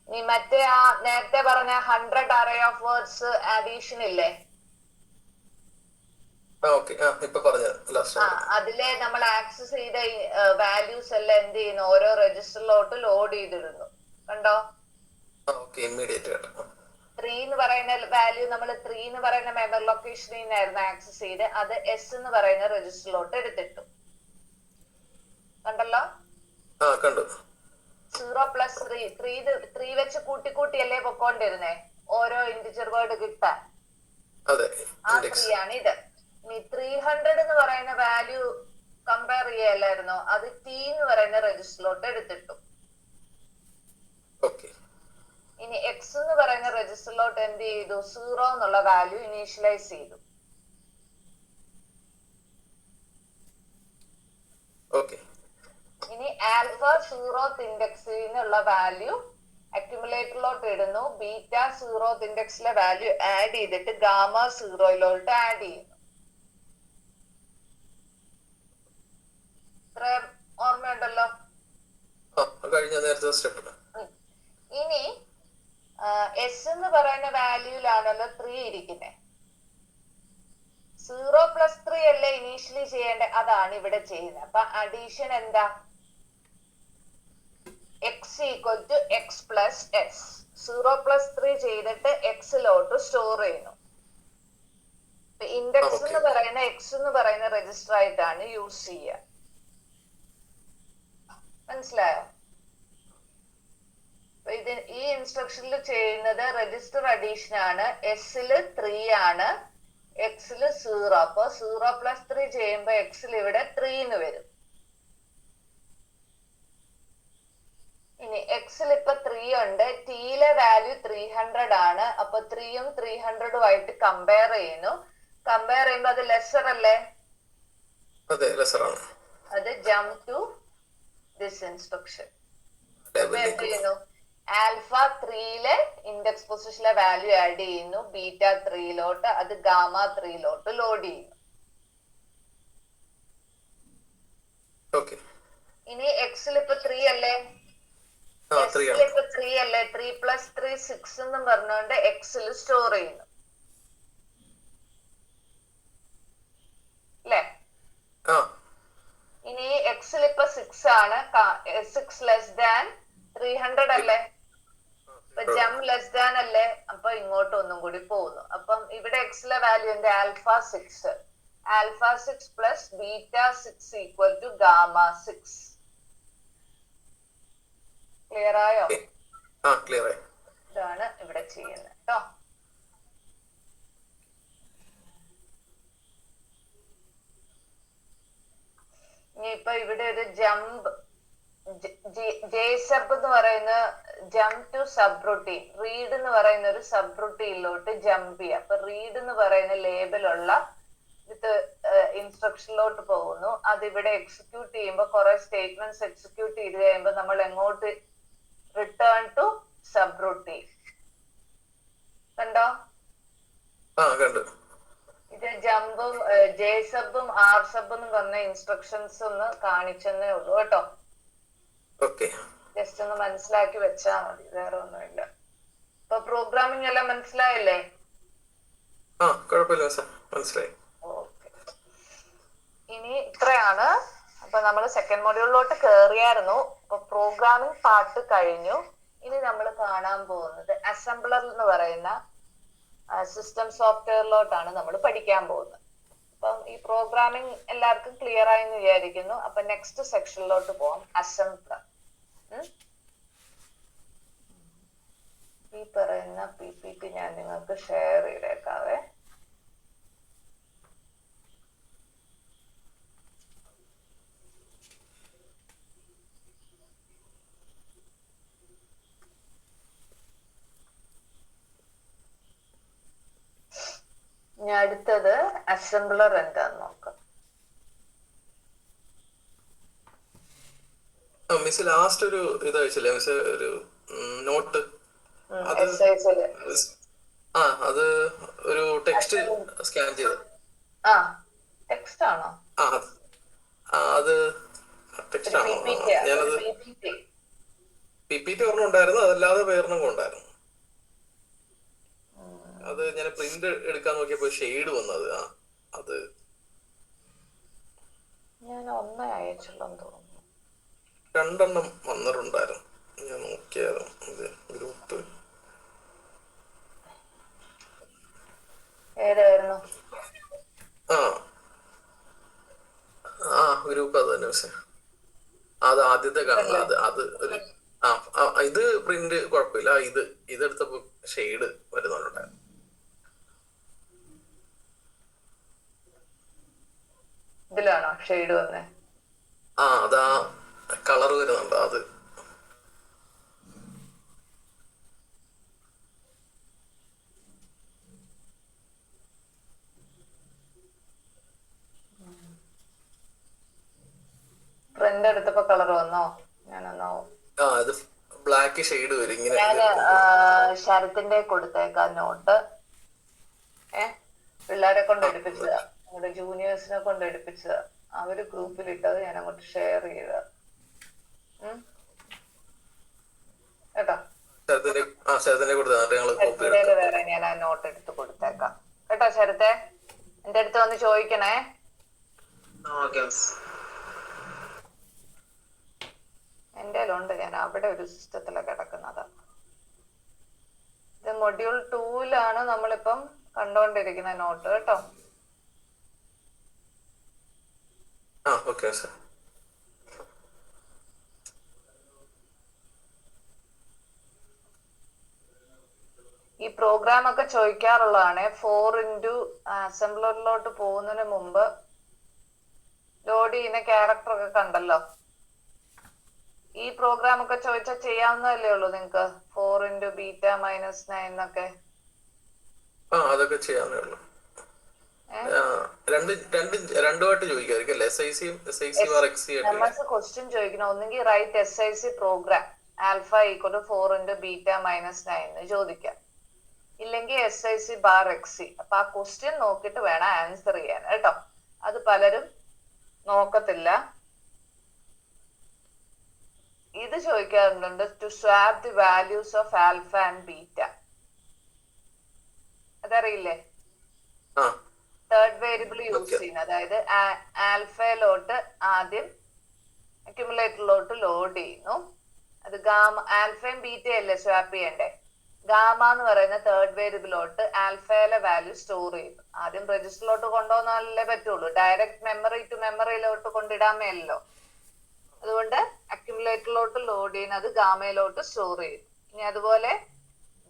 നീ മറ്റേ ആ നേരത്തെ പറഞ്ഞ 100 array of words അഡീഷൻ ഇല്ലേ? അതിലെ നമ്മൾ ആക്സസ് ചെയ്ത വാല്യൂസ് എല്ലാം എന്ത് ചെയ്യുന്നു, ഓരോ രജിസ്റ്ററിലോട്ട് ലോഡ് ചെയ്തിടുന്നു. കണ്ടോ? 3 എന്ന് പറയുന്ന വാല്യൂ നമ്മൾ 3 എന്ന് പറയുന്ന മെമ്മറി ലൊക്കേഷനിൽ നിന്നായിരുന്നു ആക്സസ് ചെയ്ത്, അത് എസ് എന്ന് പറയുന്ന രജിസ്റ്ററിലോട്ട് എടുത്തിട്ടു. കണ്ടല്ലോ? 0 പ്ലസ് 3 വെച്ച് കൂട്ടിയല്ലേ പൊക്കോണ്ടിരുന്നേ ഓരോ ഇന്റിജർ വേർഡ് കിട്ടാൻ. ആ 3 ആണ് ഇത്. ഇനി 300 എന്ന് പറയുന്ന വാല്യൂ കമ്പയർ ചെയ്യല്ലായിരുന്നോ, അത് ടി എന്ന് പറയുന്ന രജിസ്റ്ററിലോട്ട് എടുത്തിട്ടു. ഇനി എക്സ് എന്ന് പറയുന്ന രജിസ്റ്ററിലോട്ട് എന്ത് ചെയ്തു, 0 എന്നുള്ള വാല്യൂ ഇനീഷ്യലൈസ് ചെയ്തു. ഇനി ആൽഫ 0th ഇൻഡെക്സിനുള്ള വാല്യൂ അക്യുമുലേറ്ററിലോട്ട് ഇടുന്നു, ബീറ്റ 0th ഇൻഡെക്സിലെ വാല്യൂ ആഡ് ചെയ്തിട്ട് ഗാമ 0യിലോട്ട് ആഡ് ചെയ്യുന്നു. ഇത്ര ഓർമ്മയുണ്ടല്ലോ? ഇനി എസ് എന്ന് പറയുന്ന വാല്യൂലാണല്ലോ 3 ഇരിക്കുന്നത്. 0 പ്ലസ് 3 അല്ലേ ഇനീഷ്യലി ചെയ്യേണ്ടത്, അതാണ് ഇവിടെ ചെയ്യുന്നത്. അപ്പൊ അഡീഷൻ എന്താ, X equal to X plus S. 0 plus 3 ചെയ്തിട്ട് എക്സിലോട്ട് സ്റ്റോർ ചെയ്യുന്നു. ഇൻഡെക്സ് എന്ന് പറയുന്ന എക്സ് എന്ന് പറയുന്ന രജിസ്റ്റർ ആയിട്ടാണ് യൂസ് ചെയ്യുക. മനസ്സിലായോ? ഈ ഇൻസ്ട്രക്ഷനിൽ ചെയ്യുന്നത് രജിസ്റ്റർ അഡീഷൻ ആണ്. എസില് 3 ആണ്, എക്സില് 0. അപ്പൊ 0 പ്ലസ് 3 ചെയ്യുമ്പോ എക്സിൽ ഇവിടെ 3 എന്ന് വരും. ഇനി എക്സിൽ ഇപ്പൊ 3 ഉണ്ട്, ടിയിലെ വാല്യൂ 300 ആണ്. അപ്പൊ 3ഉം 300ഉം ആയിട്ട് കമ്പയർ ചെയ്യുന്നു. കമ്പയർ ചെയ്യുമ്പോ അത് ലെസർ അല്ലേ? അത് ജംപ് ടു ദിസ് ഇൻസ്ട്രക്ഷൻ. അപ്പൊ എന്ത് ചെയ്യുന്നു, ആൽഫ 3-ലെ ഇൻഡെക്സ് പൊസിഷനിലെ വാല്യൂ ആഡ് ചെയ്യുന്നു, ബീറ്റ 3-ലോട്ട്, അത് ഗാമ 3-ലോട്ട് ലോഡ് ചെയ്യുന്നു. ഇനി എക്സിൽ ഇപ്പൊ 3 അല്ലേ, എക്സിൽ ഇപ്പൊ 3 അല്ലേ, 3 + 3 6 എന്നും പറഞ്ഞുകൊണ്ട് എക്സിൽ സ്റ്റോർ ചെയ്യുന്നു അല്ലേ. ഇനി എക്സിൽ ഇപ്പൊ 6 ആണ്, 6 ലെസ് ദാൻ 300 അല്ലേ, ഇപ്പൊ ജം ലെസ് ദാൻ അല്ലേ, അപ്പൊ ഇങ്ങോട്ട് ഒന്നും കൂടി പോകുന്നു. അപ്പം ഇവിടെ എക്സിലെ വാല്യൂ ഉണ്ട് alpha 6, alpha 6 plus beta 6 equal to gamma 6. Clear ആയോ? ഇതാണ് ഇവിടെ ചെയ്യുന്നത് കേട്ടോ. ഇനിയിപ്പൊ ഇവിടെ ഒരു ജമ്പ് ജേസബ് എന്ന് പറയുന്ന jump to subroutine, read എന്ന് പറയുന്ന ഒരു സബ് റൂട്ടീനിലോട്ട് ജമ്പ് ചെയ്യാം. അപ്പൊ റീഡ് എന്ന് പറയുന്ന ലേബലുള്ള ഇത് ഇൻസ്ട്രക്ഷനിലോട്ട് പോകുന്നു. അതിവിടെ എക്സിക്യൂട്ട് ചെയ്യുമ്പോൾ കുറെ സ്റ്റേറ്റ്മെന്റ്സ് എക്സിക്യൂട്ട് ചെയ്ത് കഴിയുമ്പോൾ നമ്മൾ എങ്ങോട്ട് റിട്ടേൺ ടു സബ് റൂട്ടീൻ. കണ്ടോ? ഇത് ജമ്പും ജേസബും ആർ സബും പറഞ്ഞ ഇൻസ്ട്രക്ഷൻസ് ഒന്ന് കാണിച്ചെന്നേ ഉള്ളൂ കേട്ടോ. ജസ്റ്റ് ഒന്ന് മനസ്സിലാക്കി വെച്ചാ മതി, വേറെ ഒന്നുമില്ല. ഇപ്പൊ പ്രോഗ്രാമിംഗ് എല്ലാം മനസ്സിലായല്ലേ? ഓക്കെ, ഇനി ഇത്രയാണ്. അപ്പൊ നമ്മൾ സെക്കൻഡ് മൊഡ്യൂളിലോട്ട് കയറിയായിരുന്നു. അപ്പൊ പ്രോഗ്രാമിംഗ് പാർട്ട് കഴിഞ്ഞു. ഇനി നമ്മൾ കാണാൻ പോകുന്നത് അസംബ്ലർ എന്ന് പറയുന്ന സിസ്റ്റം സോഫ്റ്റ്വെയറിലോട്ടാണ് നമ്മൾ പഠിക്കാൻ പോകുന്നത്. അപ്പം ഈ പ്രോഗ്രാമിംഗ് എല്ലാവർക്കും ക്ലിയർ ആയെന്ന് വിചാരിക്കുന്നു. അപ്പൊ നെക്സ്റ്റ് സെക്ഷനിലോട്ട് പോവാം, അസംബ്ലർ. ഈ പറയുന്ന PPT ഞാൻ നിങ്ങൾക്ക് ഷെയർ ചെയ്തേക്കാവേ. ഇനി അടുത്തത് അസംബ്ലർ എന്താന്ന് നോക്കാം. മിസ് ലാസ്റ്റ് ഒരു ഇത് അയച്ചില്ലേ മിസ്, ഒരു നോട്ട്, അത് ഒരു ടെക്സ്റ്റ് സ്കാൻ ചെയ്ത്. ടെക്സ്റ്റ് ആണോ? അത് ടെക്സ്റ്റ് ആണോ? ഞാനത് PPT ഒരെണ്ണം ഉണ്ടായിരുന്നു, അതല്ലാതെ വേറൊരെണ്ണം ഉണ്ടായിരുന്നു. അത് ഞാൻ പ്രിന്റ് എടുക്കാൻ നോക്കിയപ്പോ ഷെയ്ഡ് വന്നത്. അത് ഞാൻ ഒന്നേ അയച്ചുള്ളെന്ന് തോന്നുന്നു. 2 എണ്ണം വന്നിട്ടുണ്ടായിരുന്നു, ഞാൻ നോക്കിയായിരുന്നു. ഗ്രൂപ്പ് ഏതായിരുന്നു? ഗ്രൂപ്പ് അത് തന്നെ മിസ്സേ. അത് ആദ്യത്തെ കാണുന്നത്. അത് ഒരു ഇത് പ്രിന്റ് കുഴപ്പമില്ല. ഇതെടുത്തപ്പോ ഷെയ്ഡ് വരുന്നുണ്ടായിരുന്നു. ഇതിലാണോ ഷെയ്ഡ് വന്നേ? അതാ കളർ വരുന്നുണ്ട്. അത് പ്രിന്റ് എടുത്തപ്പോ കളർ വന്നോ? ഞാനൊന്നോ ഇത് ബ്ലാക്ക് ഷെയ്ഡ് വരും ഇങ്ങനെ. ഞാൻ ശരത്തിന്റെ കൊടുത്തേക്കാം നോട്ട്. പിള്ളേരെ കൊണ്ട് എടുപ്പിച്ചതാ, നമ്മുടെ ജൂനിയേഴ്സിനെ കൊണ്ട് എടുപ്പിച്ചതാ. അവര് ഗ്രൂപ്പിൽ ഇട്ടത് ഞാൻ അങ്ങോട്ട് ഷെയർ ചെയ്ത കേട്ടോ. വേറെ ഞാൻ ആ നോട്ട് എടുത്ത് കൊടുത്തേക്കാം കേട്ടോ. ശരത്തെ എന്റെ അടുത്ത് വന്ന് ചോദിക്കണേ. എന്റെ ഉണ്ട്, ഞാൻ അവിടെ ഒരു സിസ്റ്റത്തില കിടക്കുന്നത്. ഇത് മൊഡ്യൂൾ 2-ലാണ് നമ്മളിപ്പം കണ്ടോണ്ടിരിക്കുന്ന നോട്ട് കേട്ടോ. ഈ പ്രോഗ്രാം ഒക്കെ ചോദിക്കാറുള്ളതാണ്. 4 അസംബ്ലറിലോട്ട് പോകുന്നതിന് മുമ്പ് ലോഡ് ചെയ്യുന്ന ക്യാരക്ടർ ഒക്കെ കണ്ടല്ലോ. ഈ പ്രോഗ്രാം ഒക്കെ ചോദിച്ചാൽ ചെയ്യാവുന്നതല്ലേ ഉള്ളൂ നിങ്ങൾക്ക്. 4 ബീറ്റ -9 എന്നൊക്കെ അതൊക്കെ ചെയ്യാവുന്നേ ഉള്ളൂ. രണ്ടുമായിട്ട് ചോദിക്കായിരിക്കും. ക്വസ്റ്റ്യൻ ചോദിക്കണം. ഒന്നെങ്കിൽ write SIC program, alpha equal to 4 into beta minus 9 എന്ന് ചോദിക്കാം. ഇല്ലെങ്കിൽ SIC ബാർ XC. അപ്പൊ ആ ക്വസ്റ്റ്യൻ നോക്കിയിട്ട് വേണം ആൻസർ ചെയ്യാൻ കേട്ടോ. അത് പലരും നോക്കത്തില്ല. ഇത് ചോദിക്കാറുണ്ട്, to swap the values of alpha and beta. അതറിയില്ലേ? തേർഡ് വേരിയബിൾ യൂസ് ചെയ്യുന്നത്, അതായത് ആൽഫയിലോട്ട് ആദ്യം അക്യുമുലേറ്ററിലോട്ട് ലോഡ് ചെയ്യുന്നു. അത് ഗാമ, ആൽഫയും ബീറ്റയും അല്ലേ സ്വാപ്പ് ചെയ്യണ്ടേ. ഗാമ എന്ന് പറയുന്ന തേർഡ് വേരിയബിലോട്ട് ആൽഫയിലെ വാല്യൂ സ്റ്റോർ ചെയ്തു. ആദ്യം രജിസ്റ്ററിലോട്ട് കൊണ്ടുപോകുന്നാലേ പറ്റുള്ളൂ. ഡയറക്റ്റ് മെമ്മറി ടു മെമ്മറിയിലോട്ട് കൊണ്ടിടാൻ മേലല്ലോ. അതുകൊണ്ട് അക്യുമുലേറ്ററിലോട്ട് ലോഡ് ചെയ്യുന്നത് ഗാമയിലോട്ട് സ്റ്റോർ ചെയ്തു. ഇനി അതുപോലെ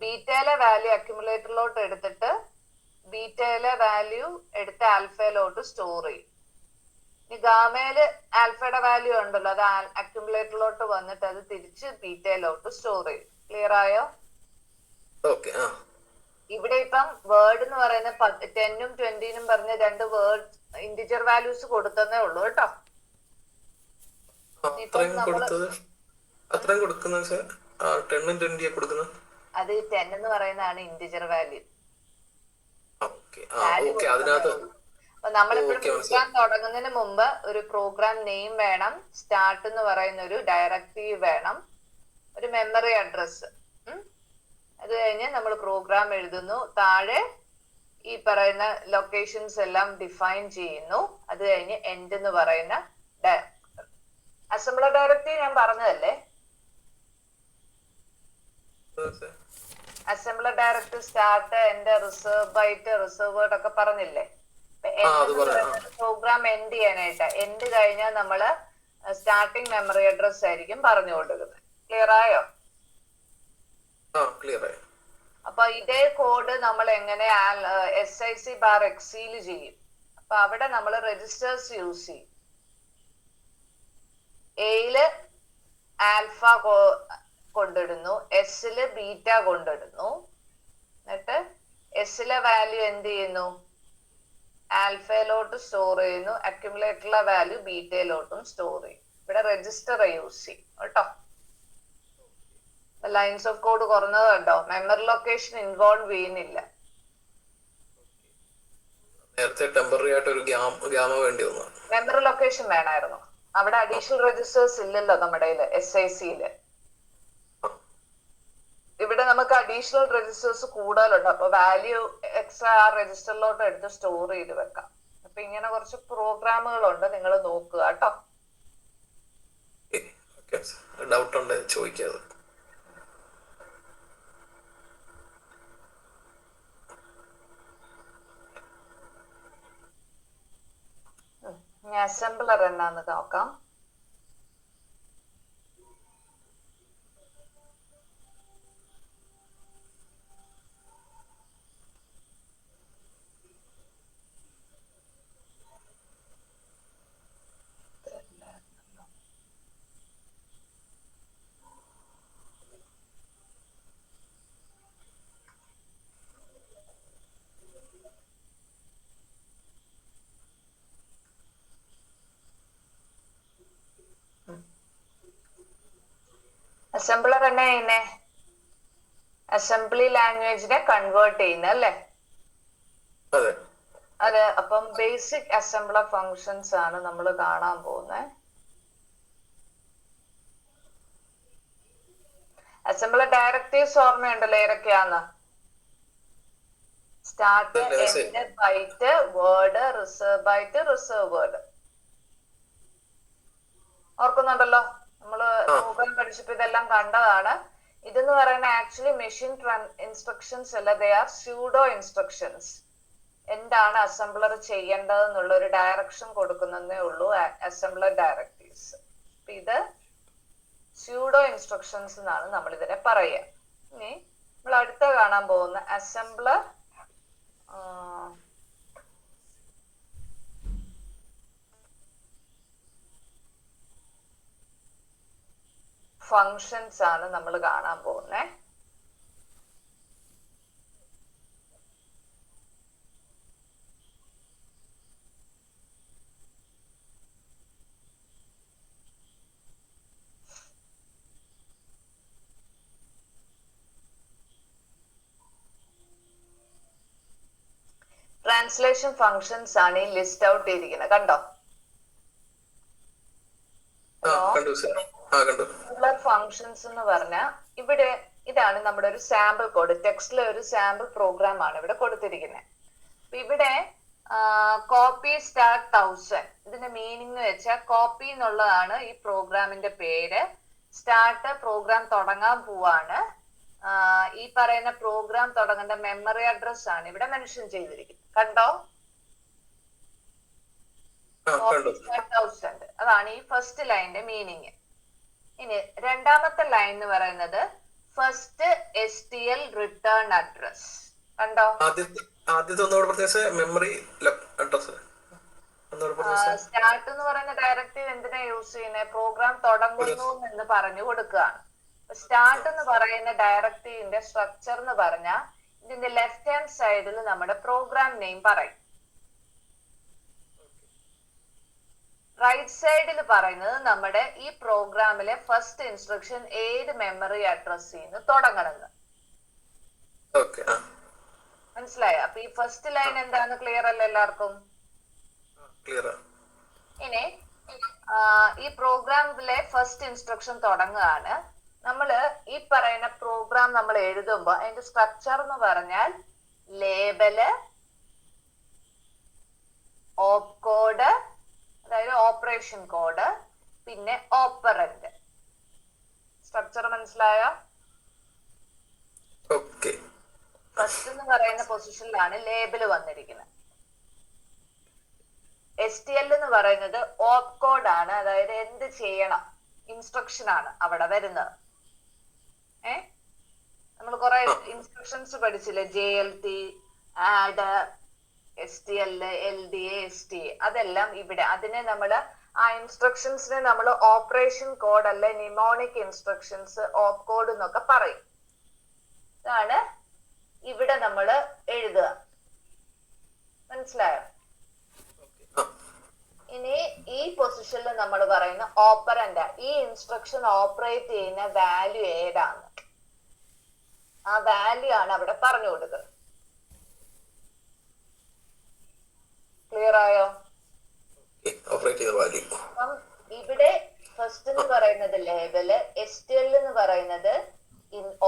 ബീറ്റയിലെ വാല്യൂ അക്യുമുലേറ്ററിലോട്ട് എടുത്തിട്ട് ബീറ്റയിലെ വാല്യൂ എടുത്ത് ആൽഫയിലോട്ട് സ്റ്റോർ ചെയ്യും. ഇനി ഗാമയില് ആൽഫയുടെ വാല്യൂ ഉണ്ടല്ലോ, അത് അക്യുമുലേറ്ററിലോട്ട് വന്നിട്ട് അത് തിരിച്ച് ബീറ്റയിലോട്ട് സ്റ്റോർ ചെയ്യും. ക്ലിയർ ആയോ? ഇവിടെ ഇപ്പം വേർഡ് എന്ന് പറയുന്ന 10ഉം 20നും പറഞ്ഞ രണ്ട് വേർഡ് ഇന്റിജർ വാല്യൂസ് കൊടുത്തന്നേ ഉള്ളൂ കേട്ടോ. അത് 10 എന്ന് പറയുന്നതാണ് ഇന്റിജർ വാല്യൂ. അപ്പൊ നമ്മളിപ്പോഴും പ്രോഗ്രാം തുടങ്ങുന്നതിന് മുമ്പ് ഒരു പ്രോഗ്രാം നെയിം വേണം, സ്റ്റാർട്ട് എന്ന് പറയുന്ന ഒരു ഡയറക്ടീവ് വേണം, ഒരു മെമ്മറി അഡ്രസ്. അത് കഴിഞ്ഞ് നമ്മൾ പ്രോഗ്രാം എഴുതുന്നു. താഴെ ഈ പറയുന്ന ലൊക്കേഷൻസ് എല്ലാം ഡിഫൈൻ ചെയ്യുന്നു. അത് കഴിഞ്ഞ് എൻഡ് എന്ന് പറയുന്ന അസംബ്ലർ ഡയറക്ടീവ് ഞാൻ പറഞ്ഞതല്ലേ. Assembler directive start, end, reserve byte, reserve word ഒക്കെ പറഞ്ഞില്ലേ. പ്രോഗ്രാം എൻഡ് ചെയ്യാനായിട്ട്, എൻഡ് കഴിഞ്ഞാൽ നമ്മള് സ്റ്റാർട്ടിങ് മെമ്മറി അഡ്രസ് ആയിരിക്കും പറഞ്ഞു കൊടുക്കുന്നത്. ക്ലിയർ ആയോ? അപ്പൊ ഇതേ കോഡ് നമ്മൾ എങ്ങനെ SIC ബാർ XCയിൽ ചെയ്യും. അപ്പൊ അവിടെ നമ്മൾ രജിസ്റ്റേഴ്സ് യൂസ് ചെയ്യും. എയില് ആൽഫ കൊണ്ടിടുന്നു, എസില് ബീറ്റ കൊണ്ടിടുന്നു. എന്നിട്ട് എസിലെ വാല്യൂ എന്ത് ചെയ്യുന്നു? ആൽഫയിലോട്ട് സ്റ്റോർ ചെയ്യുന്നു. അക്യുമുലേറ്ററിലെ വാല്യൂ ബീറ്റയിലോട്ടും സ്റ്റോർ ചെയ്യും. ഇവിടെ രജിസ്റ്റർ യൂസ് ചെയ്യും കേട്ടോ. ലൈൻസ് ഓഫ് കോഡ് കുറഞ്ഞത് കണ്ടോ. മെമ്മറി ലൊക്കേഷൻ ഇൻവോൾവ് ചെയ്യുന്നില്ല. മെമ്മറി ലൊക്കേഷൻ വേണമായിരുന്നു. അവിടെ അഡീഷണൽ രജിസ്റ്റേഴ്സ് ഇല്ലല്ലോ നമ്മുടെ SICയില്. ഇവിടെ നമുക്ക് അഡീഷണൽ രജിസ്റ്റേഴ്സ് കൂടുതലുണ്ട്. അപ്പൊ വാല്യൂ എക്സ്ട്രാ ആ രജിസ്റ്ററിലോട്ട് എടുത്ത് സ്റ്റോർ ചെയ്ത് വെക്കാം. അപ്പൊ ഇങ്ങനെ കുറച്ച് പ്രോഗ്രാമുകളുണ്ട്, നിങ്ങൾ നോക്കുക കേട്ടോ. ഡൗട്ട് ഉണ്ട് ചോദിക്കാതെ. അസംബ്ലർ എന്നാന്ന് നോക്കാം. അസംബ്ലർ എന്നാ ചെയ്യുന്നേ? അസംബ്ലി ലാംഗ്വേജിനെ കൺവേർട്ട് ചെയ്യുന്ന അല്ലേ? അതെ. അപ്പം ബേസിക് അസംബ്ലർ ഫങ്ഷൻസ് ആണ് നമ്മൾ കാണാൻ പോകുന്നത്. അസംബ്ലർ ഡയറക്റ്റീവ്സ് ഓർമ്മയുണ്ടല്ലോ ഏതൊക്കെയാന്ന്? Start, end, byte, word, reserve byte, reserve word. ഓർക്കുന്നുണ്ടല്ലോ? നമ്മള് പ്രോഗ്രാം പഠിച്ചപ്പോ ഇതെല്ലാം കണ്ടതാണ്. ഇതെന്ന് പറയുന്ന ആക്ച്വലി മെഷീൻ ഇൻസ്ട്രക്ഷൻസ് അല്ല, ദേ ആർ സ്യൂഡോ ഇൻസ്ട്രക്ഷൻസ്. എന്താണ് അസംബ്ലർ ചെയ്യേണ്ടതെന്നുള്ള ഒരു ഡയറക്ഷൻ കൊടുക്കുന്നതേ ഉള്ളൂ അസംബ്ലർ ഡയറക്റ്റീവ്സ്. ഇത് സ്യൂഡോ ഇൻസ്ട്രക്ഷൻസ് എന്നാണ് നമ്മൾ ഇതിനെ പറയുക. ഇനി നമ്മൾ അടുത്ത കാണാൻ പോകുന്ന അസംബ്ലർ ഫങ്ഷൻസ് ആണ് നമ്മൾ കാണാൻ പോകുന്നത്. ട്രാൻസ്ലേഷൻ ഫങ്ഷൻസ് ആണ് ഈ ലിസ്റ്റ് ഔട്ട് ചെയ്തിരിക്കുന്നത്. കണ്ടോ? ഫങ്ഷൻസ് എന്ന് പറഞ്ഞാൽ ഇവിടെ ഇതാണ് നമ്മുടെ ഒരു സാമ്പിൾ കോഡ്. ടെക്സ്റ്റിലെ ഒരു സാമ്പിൾ പ്രോഗ്രാം ആണ് ഇവിടെ കൊടുത്തിരിക്കുന്നത്. ഇവിടെ കോപ്പി സ്റ്റാർട്ട് 1000, ഇതിന്റെ മീനിങ് വെച്ചാൽ കോപ്പി എന്നുള്ളതാണ് ഈ പ്രോഗ്രാമിന്റെ പേര്. സ്റ്റാർട്ട് പ്രോഗ്രാം തുടങ്ങാൻ പോവാണ്. ഈ പറയുന്ന പ്രോഗ്രാം തുടങ്ങേണ്ട മെമ്മറി അഡ്രസ് ആണ് ഇവിടെ മെൻഷൻ ചെയ്തിരിക്കുന്നത്. കണ്ടോ? 1000 അതാണ് ഈ ഫസ്റ്റ് ലൈനിന്റെ മീനിങ്. ഇനി രണ്ടാമത്തെ ലൈൻ എന്ന് പറയുന്നത് ഫസ്റ്റ് STL റിട്ടേൺ അഡ്രസ്. കണ്ടോ? Memory address. സ്റ്റാർട്ട് എന്ന് പറയുന്ന ഡയറക്റ്റീവ് എന്തിനാ യൂസ് ചെയ്യുന്നത്? പ്രോഗ്രാം തുടങ്ങുന്നു എന്ന് പറഞ്ഞു കൊടുക്കുകയാണ്. സ്റ്റാർട്ട് എന്ന് പറയുന്ന ഡയറക്റ്റീവിന്റെ സ്ട്രക്ചർ എന്ന് പറഞ്ഞാൽ ഇതിന്റെ ലെഫ്റ്റ് ഹാൻഡ് സൈഡിൽ നമ്മുടെ പ്രോഗ്രാം നെയിം പറയും. റൈറ്റ് സൈഡിൽ പറയുന്നത് നമ്മുടെ ഈ പ്രോഗ്രാമിലെ ഫസ്റ്റ് ഇൻസ്ട്രക്ഷൻ ഏത് മെമ്മറി അഡ്രസ്സിൽ നിന്ന് തുടങ്ങണമെന്ന്. മനസ്സിലായോ? അപ്പൊ ഈ ഫസ്റ്റ് ലൈൻ എന്താന്ന് ക്ലിയർ അല്ല എല്ലാവർക്കും? ഇനി ഈ പ്രോഗ്രാമിലെ ഫസ്റ്റ് ഇൻസ്ട്രക്ഷൻ തുടങ്ങുകയാണ്. നമ്മള് ഈ പറയുന്ന പ്രോഗ്രാം നമ്മൾ എഴുതുമ്പോ അതിന്റെ സ്ട്രക്ചർ എന്ന് പറഞ്ഞാൽ ലേബല്, ഓപ്പ് കോഡ്, അതായത് ഓപ്പറേഷൻ കോഡ്, പിന്നെ ഓപ്പറന്റ്. സ്ട്രക്ചർ മനസ്സിലായോ? ഫസ്റ്റ് എന്ന് പറയുന്ന പൊസിഷനിലാണ് ലേബല് വന്നിരിക്കുന്നത്. STL എന്ന് പറയുന്നത് ഓപ്പ് കോഡ് ആണ്, അതായത് എന്ത് ചെയ്യണം ഇൻസ്ട്രക്ഷൻ ആണ് അവിടെ വരുന്നത്. നമ്മൾ കുറെ ഇൻസ്ട്രക്ഷൻസ് പഠിച്ചില്ലേ? JLT, add, STL, LDA, STA, അതെല്ലാം ഇവിടെ. അതിനെ നമ്മള് ആ ഇൻസ്ട്രക്ഷൻസിനെ നമ്മൾ ഓപ്പറേഷൻ കോഡ് അല്ലെ നിമോണിക് ഇൻസ്ട്രക്ഷൻസ്, ഓപ്പ് കോഡ് എന്നൊക്കെ പറയും. ഇതാണ് ഇവിടെ നമ്മൾ എഴുതുക. മനസ്സിലായോ? ഇനി ഈ പൊസിഷനിൽ നമ്മൾ പറയുന്ന ഓപ്പറന്റ്, ഈ ഇൻസ്ട്രക്ഷൻ ഓപ്പറേറ്റ് ചെയ്യുന്ന വാല്യൂ ഏതാണ്, ആ വാല്യൂ ആണ് അവിടെ പറഞ്ഞു കൊടുക്കുന്നത്. ക്ലിയർ ആയോ? അപ്പം ഇവിടെ ഫസ്റ്റ് എന്ന് പറയുന്നത് ലേബല്, STL എന്ന് പറയുന്നത്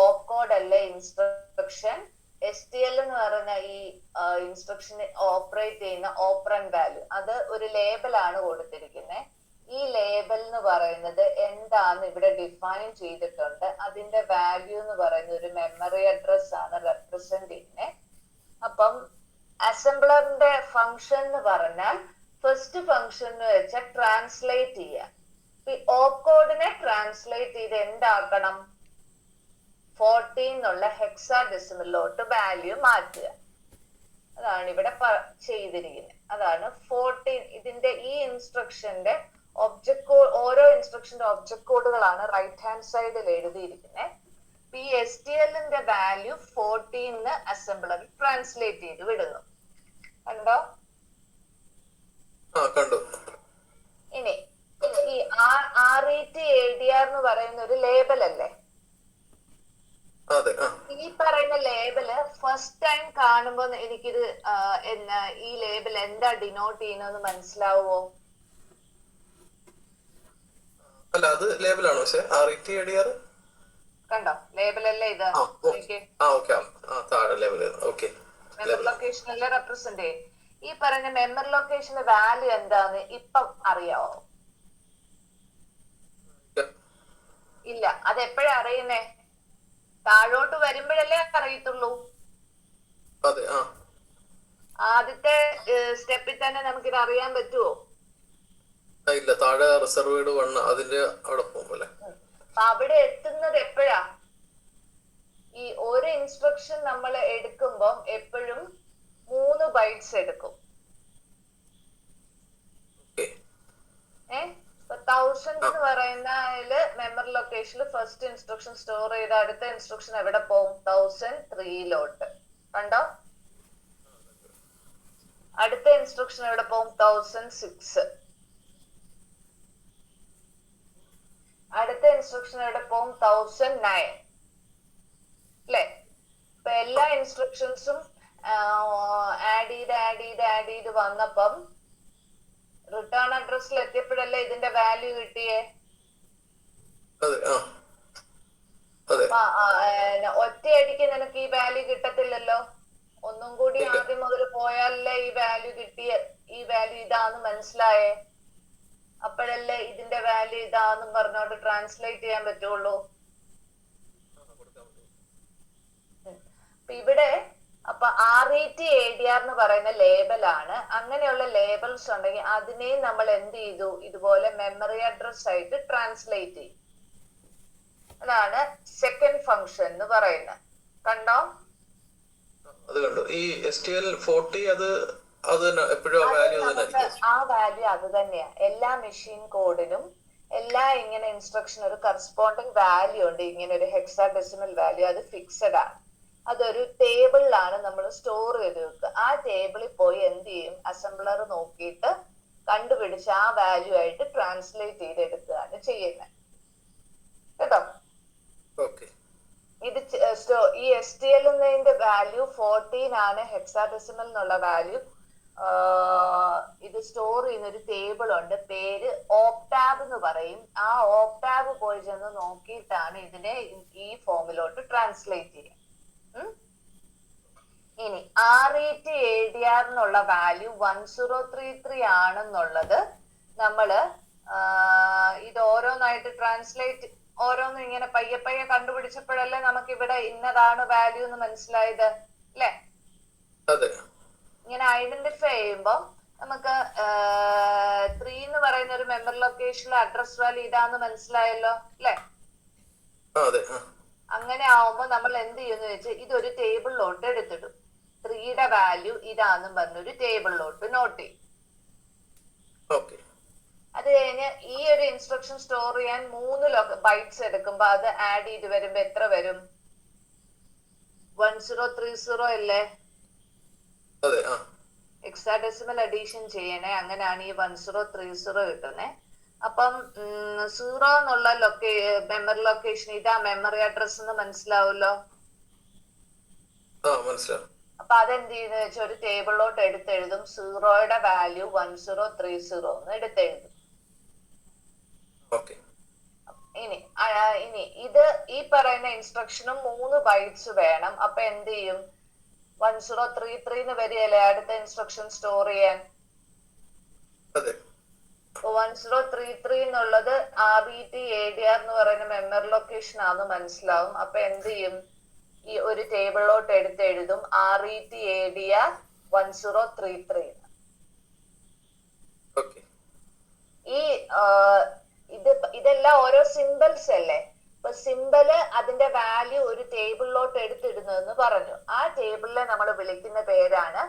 ഓപ്പ് കോഡ് അല്ലെ ഇൻസ്ട്രക്ഷൻ, STL എന്ന് പറയുന്ന ഈ ഇൻസ്ട്രക്ഷൻ ഓപ്പറേറ്റ് ചെയ്യുന്ന ഓപ്പറന്റ് വാല്യൂ, അത് ഒരു ലേബലാണ് കൊടുത്തിരിക്കുന്നത്. ഈ ലേബൽ എന്ന് പറയുന്നത് എന്താന്ന് ഇവിടെ ഡിഫൈൻ ചെയ്തിട്ടുണ്ട്. അതിന്റെ വാല്യൂ എന്ന് പറയുന്നത് ഒരു മെമ്മറി അഡ്രസ് ആണ് റെപ്രസെന്റ് ചെയ്യുന്നത്. അപ്പം അസംബ്ലറിന്റെ ഫംഗ്ഷൻ എന്ന് പറഞ്ഞാൽ ഫസ്റ്റ് ഫംഗ്ഷൻ എന്ന് വെച്ചാൽ ട്രാൻസ്ലേറ്റ് ചെയ്യുക. ഈ ഓപ്പ് കോഡിനെ ട്രാൻസ്ലേറ്റ് ചെയ്ത് എന്താക്കണം? 14 എന്നുള്ള ഹെക്സാഡെസിമലിലോട്ട് വാല്യൂ മാറ്റുക. അതാണ് ഇവിടെ ചെയ്തിരിക്കുന്നത്. അതാണ് 14. ഇതിന്റെ ഈ ഇൻസ്ട്രക്ഷന്റെ ഒബ്ജക്ട് കോഡ്, ഓരോ ഇൻസ്ട്രക്ഷന്റെ ഒബ്ജക്ട് കോഡുകളാണ് റൈറ്റ് ഹാൻഡ് സൈഡിൽ എഴുതിയിരിക്കുന്നത്. ഈ STLന്റെ വാല്യൂ 14 അസംബ്ലർ ട്രാൻസ്ലേറ്റ് ചെയ്ത് വിടുന്നു. കണ്ടോ? ഇനി ഈ RET ADR എന്ന് പറയുന്ന ഒരു ലേബൽ അല്ലേ? ഈ പറയുന്ന ലേബല് ഫസ്റ്റ് ടൈം കാണുമ്പോ എനിക്കിത് ഈ ലേബൽ എന്താ ഡിനോട്ട് ചെയ്യുന്നതെന്ന് മനസ്സിലാവോ? അല്ല, അത് ലേബലാണ്. പക്ഷേ RET ADR കണ്ടോ? ലേബൽ അല്ലേ ഇത്? മെമ്മറി ലൊക്കേഷനല്ലേ റെപ്രസെന്റ് ചെയ്യും. ഈ പറഞ്ഞ മെമ്മറി ലൊക്കേഷന്റെ വാല്യൂ എന്താന്ന് ഇപ്പം അറിയാവോ? ഇല്ല. അത് എപ്പോഴാ അറിയുന്നേ? താഴോട്ട് വരുമ്പോഴല്ലേ അറിയത്തുള്ളൂ. ആദ്യത്തെ സ്റ്റെപ്പിൽ തന്നെ നമുക്കിത് അറിയാൻ പറ്റുമോ? ഇല്ല. താഴെ റിസർവ്ഡ് 1 അതിന്റെ അവിടെ പോകും. അവിടെ എത്തുന്നത് എപ്പോഴാ? ഈ ഒരു ഇൻസ്ട്രക്ഷൻ നമ്മൾ എടുക്കുമ്പോൾ എപ്പോഴും 3 ബൈറ്റ്സ് എടുക്കും. 1000 എന്ന് പറയുന്നതില് മെമ്മറി ലൊക്കേഷനിൽ ഫസ്റ്റ് ഇൻസ്ട്രക്ഷൻ സ്റ്റോർ ചെയ്ത് അടുത്ത ഇൻസ്ട്രക്ഷൻ എവിടെ പോകും? 1003 കണ്ടോ? അടുത്ത ഇൻസ്ട്രക്ഷൻ എവിടെ പോകും? 1006. അടുത്ത ഇൻസ്ട്രക്ഷൻ എവിടെ പോകും? 1009 അല്ലെ? ഇപ്പൊ എല്ലാ ഇൻസ്ട്രക്ഷൻസും ആഡ് ചെയ്ത് വന്നപ്പം റിട്ടേൺ അഡ്രസ്സിൽ എത്തിയപ്പോഴല്ലേ ഇതിന്റെ വാല്യൂ കിട്ടിയേ. ഒറ്റയടിക്ക് നിനക്ക് ഈ വാല്യൂ കിട്ടത്തില്ലല്ലോ. ഒന്നും കൂടി ആദ്യം മുതൽ പോയാലല്ലേ ഈ വാല്യൂ ഇതാന്ന് മനസ്സിലായേ. അപ്പോഴല്ലേ ഇതിന്റെ വാല്യൂ ഇതാന്നും പറഞ്ഞോണ്ട് ട്രാൻസ്ലേറ്റ് ചെയ്യാൻ പറ്റുള്ളൂ. ഇവിടെ അപ്പൊ RET-ADR എന്ന് പറയുന്ന ലേബലാണ്. അങ്ങനെയുള്ള ലേബൽസ് ഉണ്ടെങ്കിൽ അതിനെ നമ്മൾ എന്ത് ചെയ്തു, ഇതുപോലെ മെമ്മറി അഡ്രസ് ആയിട്ട് ട്രാൻസ്ലേറ്റ് ചെയ്യും. അതാണ് സെക്കൻഡ് ഫംഗ്ഷൻ എന്ന് പറയുന്നത്. കണ്ടോ? അത് കണ്ടു. ഈ STL40 ആ വാല്യൂ അത് തന്നെയാ. എല്ലാ മെഷീൻ കോഡിനും എല്ലാ ഇങ്ങനെ ഇൻസ്ട്രക്ഷൻ ഒരു കറസ്പോണ്ടിങ് വാല്യൂ ഉണ്ട്. ഇങ്ങനെ ഒരു ഹെക്സാഡെസിമൽ വാല്യൂ, അത് ഫിക്സഡ് ആണ്. അതൊരു ടേബിളിലാണ് നമ്മൾ സ്റ്റോർ ചെയ്ത് വെക്കുക. ആ ടേബിളിൽ പോയി എന്ത് ചെയ്യും, അസംബ്ലർ നോക്കിയിട്ട് കണ്ടുപിടിച്ച് ആ വാല്യൂ ആയിട്ട് ട്രാൻസ്ലേറ്റ് ചെയ്തെടുക്കുകയാണ് ചെയ്യുന്നത്. കേട്ടോ? ഇത് ഈ STL എന്നതിന്റെ വാല്യൂ 14 ആണ്. ഹെക്സാഡെസിമൽ എന്നുള്ള വാല്യൂ ഇത് സ്റ്റോർ ചെയ്യുന്ന ഒരു ടേബിൾ ഉണ്ട്, പേര് ഓപ്ടാബ് എന്ന് പറയും. ആ ഓപ്ടാബ് പോയി ചെന്ന് നോക്കിയിട്ടാണ് ഇതിനെ ഈ ഫോമിലോട്ട് ട്രാൻസ്ലേറ്റ് ചെയ്യുക. ഇനി RET-ADR എന്നുള്ള വാല്യൂ 1033 ആണെന്നുള്ളത് നമ്മള് ഇത് ഓരോന്നായിട്ട് ഓരോന്നും ഇങ്ങനെ പയ്യെ കണ്ടുപിടിച്ചപ്പോഴല്ലേ നമുക്ക് ഇവിടെ ഇന്നതാണ് വാല്യൂ എന്ന് മനസ്സിലായത്, അല്ലേ? ഇങ്ങനെ ഐഡന്റിഫൈ ചെയ്യുമ്പോ നമുക്ക് 3 എന്ന് പറയുന്ന ഒരു മെമ്മറി ലൊക്കേഷനിലെ അഡ്രസ് വാല്യൂ ഇതാന്ന് മനസ്സിലായല്ലോ, അല്ലേ? അങ്ങനെ ആവുമ്പോ നമ്മൾ എന്ത് ചെയ്യുന്ന വെച്ചാൽ ഇതൊരു ടേബിളിലോട്ട് എടുത്തിടും. 3യുടെ വാല്യൂ ഇതാന്നും പറഞ്ഞൊരു ടേബിളിലോട്ട് നോട്ട് ചെയ്യും. അത് കഴിഞ്ഞ് ഈ ഒരു ഇൻസ്ട്രക്ഷൻ സ്റ്റോർ ചെയ്യാൻ 3 ബൈറ്റ്സ് എടുക്കുമ്പോ അത് ആഡ് ചെയ്ത് വരുമ്പോ എത്ര വരും? 1030 അല്ലേ? ഹെക്സാഡെസിമൽ അഡീഷൻ ചെയ്യണേ. അങ്ങനെയാണ് ഈ 1030 കിട്ടുന്നേ. അപ്പം 0 എന്നുള്ള മെമ്മറി ലൊക്കേഷൻ ഇതാ മെമ്മറി അഡ്രസ് എന്ന് മനസ്സിലാവല്ലോ. അപ്പൊ അതെന്ത് ചെയ്യുന്ന വെച്ചാൽ ഒരു ടേബിളിലോട്ട് എടുത്തെഴുതും. 0യുടെ വാല്യൂ 1030 എന്ന് എടുത്തെഴുതും. ഇനി ഇത് ഈ പറയുന്ന ഇൻസ്ട്രക്ഷനും 3 ബൈറ്റ്സ് വേണം. അപ്പൊ എന്ത് ചെയ്യും? 1033 വരികയല്ലേ അടുത്ത ഇൻസ്ട്രക്ഷൻ സ്റ്റോർ ചെയ്യാൻ. 1033 എന്നുള്ളത് RET-ADR എന്ന് പറയുന്ന മെമ്മറി ലൊക്കേഷൻ ആണെന്ന് മനസ്സിലാവും. അപ്പൊ എന്ത് ചെയ്യും? ഈ ഒരു ടേബിളിലോട്ട് എടുത്തെഴുതും RET-ADR 1033. ഈ ഇതെല്ലാം ഓരോ സിംബൽസ് അല്ലേ? ഇപ്പൊ സിംബല് അതിന്റെ വാല്യൂ ഒരു ടേബിളിലോട്ട് എടുത്തിടുന്നതെന്ന് പറഞ്ഞു. ആ ടേബിളിലെ നമ്മൾ വിളിക്കുന്ന പേരാണ്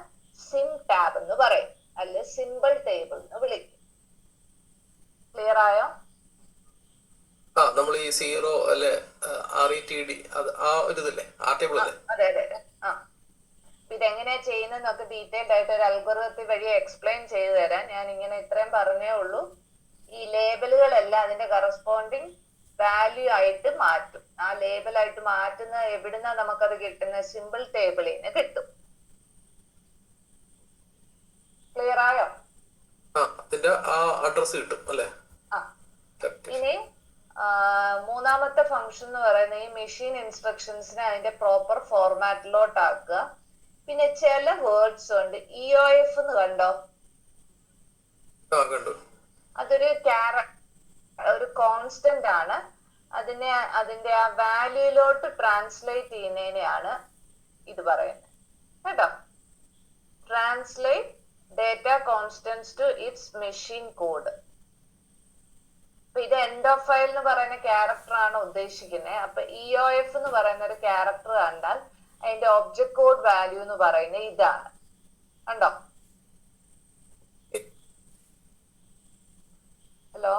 സിം ടാബ് എന്ന് പറയും, അല്ലെ സിമ്പിൾ ടേബിൾ എന്ന് വിളിക്കും. ക്ലിയർ ആയോ? നമ്മൾ ഈ 0 അല്ലെ RETD ആ ഒരു ഇതല്ലേ, ആ ടേബിൾ അല്ലേ? അതെ. ഇതെങ്ങനെയാ ചെയ്യുന്നതെന്നൊക്കെ ഡീറ്റെയിൽഡ് ആയിട്ട് ഒരു അൽഗോരിതം വഴി എക്സ്പ്ലെയിൻ ചെയ്തു തരാൻ. ഞാൻ ഇങ്ങനെ ഇത്രയും പറഞ്ഞേ ഉള്ളൂ. ഈ ലേബലുകളെല്ലാം അതിന്റെ കറസ്പോണ്ടിങ് വാല്യൂ ആയിട്ട് മാറ്റും. ആ ലേബൽ ആയിട്ട് മാറ്റുന്ന എവിടുന്നാ നമുക്കത് കിട്ടുന്ന? സിമ്പിൾ ടേബിളിൽ നിന്ന് കിട്ടും. ക്ലിയർ ആയോ? അഡ്രസ് കിട്ടും അല്ലേ? ഇനി മൂന്നാമത്തെ ഫംഗ്ഷൻ എന്ന് പറയുന്നത് ഈ മെഷീൻ ഇൻസ്ട്രക്ഷൻസിനെ അതിന്റെ പ്രോപ്പർ ഫോർമാറ്റിലോട്ട് ആക്കുക. പിന്നെ ചില വേർഡ്സ് ഉണ്ട്. EOF എന്ന് കണ്ടോ? അതൊരു കോൺസ്റ്റന്റ് ആണ്. അതിന്റെ ആ വാല്യൂയിലോട്ട് ട്രാൻസ്ലേറ്റ് ചെയ്യുന്നതിനെയാണ് ഇത് പറയുന്നത്. കേട്ടോ? Translate data constants to its machine code. അപ്പൊ ഇത് എൻഡ് ഓഫ് ഫയൽ എന്ന് പറയുന്ന ക്യാരക്ടർ ആണ് ഉദ്ദേശിക്കുന്നത്. അപ്പൊ EOF എന്ന് പറയുന്ന ഒരു ക്യാരക്ടർ കണ്ടാൽ അതിന്റെ ഒബ്ജക്ട് കോഡ് വാല്യൂ എന്ന് പറയുന്നത് ഇതാണ്. കണ്ടോ? ഹലോ?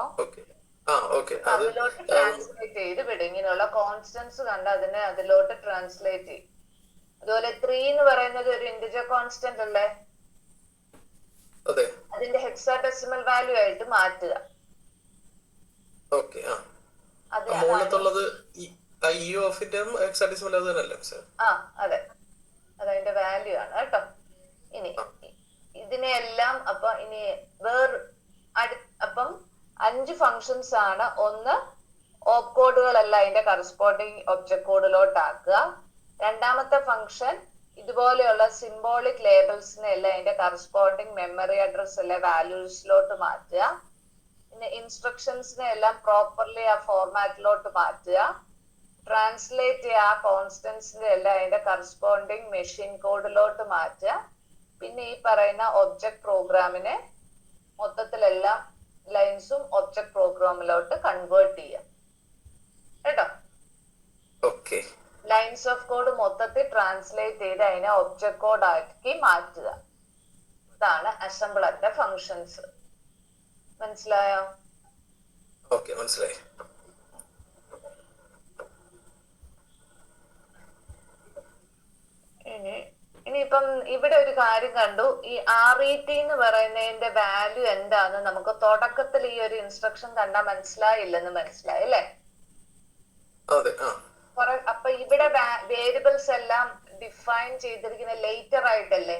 അതിലോട്ട് ട്രാൻസ്ലേറ്റ് ചെയ്ത് വിടും. ഇങ്ങനെയുള്ള കോൺസ്റ്റന്റ്സ് കണ്ട് അതിലോട്ട് ട്രാൻസ്ലേറ്റ് ചെയ്യും. അതുപോലെ 3 എന്ന് പറയുന്നത് ഒരു ഇന്റിജർ കോൺസ്റ്റന്റ് അല്ലേ? അതിന്റെ ഹെക്സാഡെസിമൽ വാല്യൂ ആയിട്ട് മാറ്റുക. അതെ. അതിന്റെ വാല്യൂ ആണ് കേട്ടോ. ഇനി ഇതിനെല്ലാം അപ്പൊ ഇനി അപ്പം 5 ഫങ്ഷൻസ് ആണ്. ഒന്ന് ഓപ് കോഡുകളെല്ലാം അതിന്റെ കറസ്പോണ്ടിങ് ഒബ്ജക്ട് കോഡിലോട്ട് ആക്കുക. രണ്ടാമത്തെ ഫംഗ്ഷൻ ഇതുപോലെയുള്ള സിംബോളിക് ലേബിൾസിനെ എല്ലാം അതിന്റെ കറസ്പോണ്ടിങ് മെമ്മറി അഡ്രസ് അല്ലെ വാല്യൂസിലോട്ട് മാറ്റുക. പിന്നെ ഇൻസ്ട്രക്ഷൻസിനെ എല്ലാം പ്രോപ്പർലി ആ ഫോർമാറ്റിലോട്ട് മാറ്റുക. ട്രാൻസ്ലേറ്റ് ചെയ്യുക ആ കോൺസ്റ്റൻസിന്റെ എല്ലാം അതിന്റെ കറസ്പോണ്ടിങ് മെഷീൻ കോഡിലോട്ട് മാറ്റുക. പിന്നെ ഈ പറയുന്ന ഒബ്ജക്ട് പ്രോഗ്രാമിനെ മൊത്തത്തിലെല്ലാം ലൈൻസും ഒബ്ജക്ട് പ്രോഗ്രാമിലോട്ട് കൺവേർട്ട് ചെയ്യാം കേട്ടോ. ലൈൻസ് ഓഫ് കോഡ് മൊത്തത്തിൽ ട്രാൻസ്ലേറ്റ് ചെയ്ത് അതിനെ ഒബ്ജക്ട് കോഡ് ആക്കി മാറ്റുക. ഇതാണ് അസംബ്ലറിന്റെ ഫങ്ഷൻസ്. മനസ്സിലായോ? മനസ്സിലായി. ഇനിയിപ്പം ഇവിടെ ഒരു കാര്യം കണ്ടു. ഈ RET എന്ന് പറയുന്നതിന്റെ വാല്യൂ എന്താന്ന് നമുക്ക് തുടക്കത്തിൽ ഈ ഒരു ഇൻസ്ട്രക്ഷൻ കണ്ടാൽ മനസ്സിലായില്ലെന്ന് മനസ്സിലായി അല്ലേ? അപ്പൊ ഇവിടെ വേരിയബിൾസ് എല്ലാം ഡിഫൈൻ ചെയ്തിരിക്കുന്ന ലേറ്റർ ആയിട്ടല്ലേ?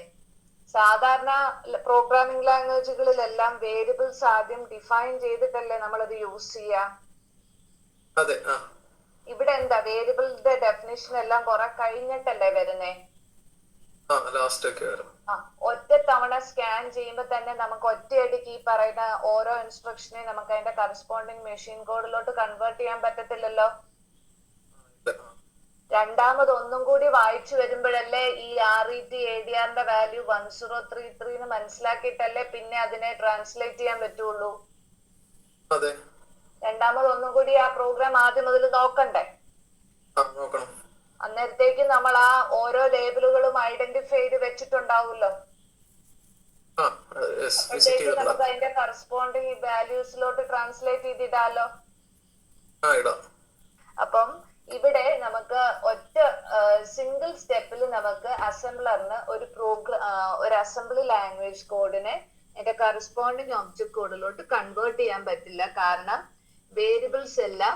സാധാരണ പ്രോഗ്രാമിംഗ് ലാംഗ്വേജുകളിലെല്ലാം വേരിയബിൾസ് ആദ്യം ഡിഫൈൻ ചെയ്തിട്ടല്ലേ നമ്മളത് യൂസ് ചെയ്യാ. ഇവിടെ എന്താ വേരിയബിളിന്റെ ഡെഫിനിഷൻ എല്ലാം കുറെ കഴിഞ്ഞിട്ടല്ലേ വരുന്നേ? ഒറ്റ തവണ സ്കാൻ ചെയ്യുമ്പോ തന്നെ നമുക്ക് ഒറ്റയടിക്ക് ഈ പറയുന്ന ഓരോ ഇൻസ്ട്രക്ഷനെ നമുക്ക് അതിന്റെ കറസ്പോണ്ടിങ് മെഷീൻ കോഡിലോട്ട് കൺവേർട്ട് ചെയ്യാൻ പറ്റത്തില്ലല്ലോ. രണ്ടാമത് ഒന്നും കൂടി വായിച്ചു വരുമ്പോഴല്ലേ ഈ RET ADRന്റെ വാല്യൂ 1033 എന്ന് മനസ്സിലാക്കിയിട്ടല്ലേ പിന്നെ അതിനെ ട്രാൻസ്ലേറ്റ് ചെയ്യാൻ പറ്റുള്ളൂ. രണ്ടാമത് ഒന്നും കൂടി ആ പ്രോഗ്രാം ആദ്യം മുതൽ നോക്കണ്ടേ? അന്നേരത്തേക്ക് നമ്മൾ ആ ഓരോ ലേബിളുകളും ഐഡന്റിഫൈ ചെയ്ത് വെച്ചിട്ടുണ്ടാവുമല്ലോ. അപ്പോഴത്തേക്ക് നമുക്ക് അതിന്റെ കറസ്പോണ്ടിങ് വാല്യൂസിലോട്ട് ട്രാൻസ്ലേറ്റ് ചെയ്തിടാലോ. അപ്പം ഇവിടെ നമുക്ക് ഒറ്റ സിംഗിൾ സ്റ്റെപ്പിൽ നമുക്ക് അസംബ്ലറിന് ഒരു അസംബ്ലി ലാംഗ്വേജ് കോഡിനെ അതിന്റെ കറസ്പോണ്ടിങ് ഒബ്ജക്ട് കോഡിലോട്ട് കൺവേർട്ട് ചെയ്യാൻ പറ്റില്ല. കാരണം വേരിയബിൾസ് എല്ലാം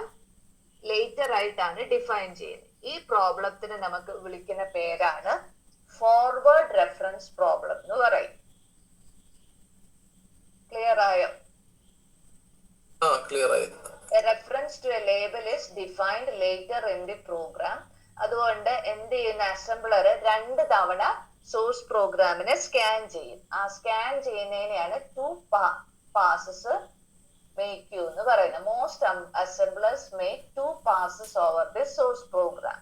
ലേറ്റർ ആയിട്ടാണ് ഡിഫൈൻ ചെയ്യുന്നത്. ഈ പ്രോബ്ലത്തിന് നമുക്ക് വിളിക്കുന്ന പേരാണ് ഫോർവേഡ് റെഫറൻസ് പ്രോബ്ലം എന്ന് പറയും. ക്ലിയർ ആയോ? A reference to a label is defined later in the program. അതുകൊണ്ട് എന്ത് ചെയ്യുന്ന അസംബ്ലർ 2 തവണ സോഴ്സ് പ്രോഗ്രാമിനെ സ്കാൻ ചെയ്യും. ആ സ്കാൻ ചെയ്യുന്നതിനെയാണ് 2 passes make you എന്ന് പറയുന്നത്. Most assemblers make 2 passes over the source program.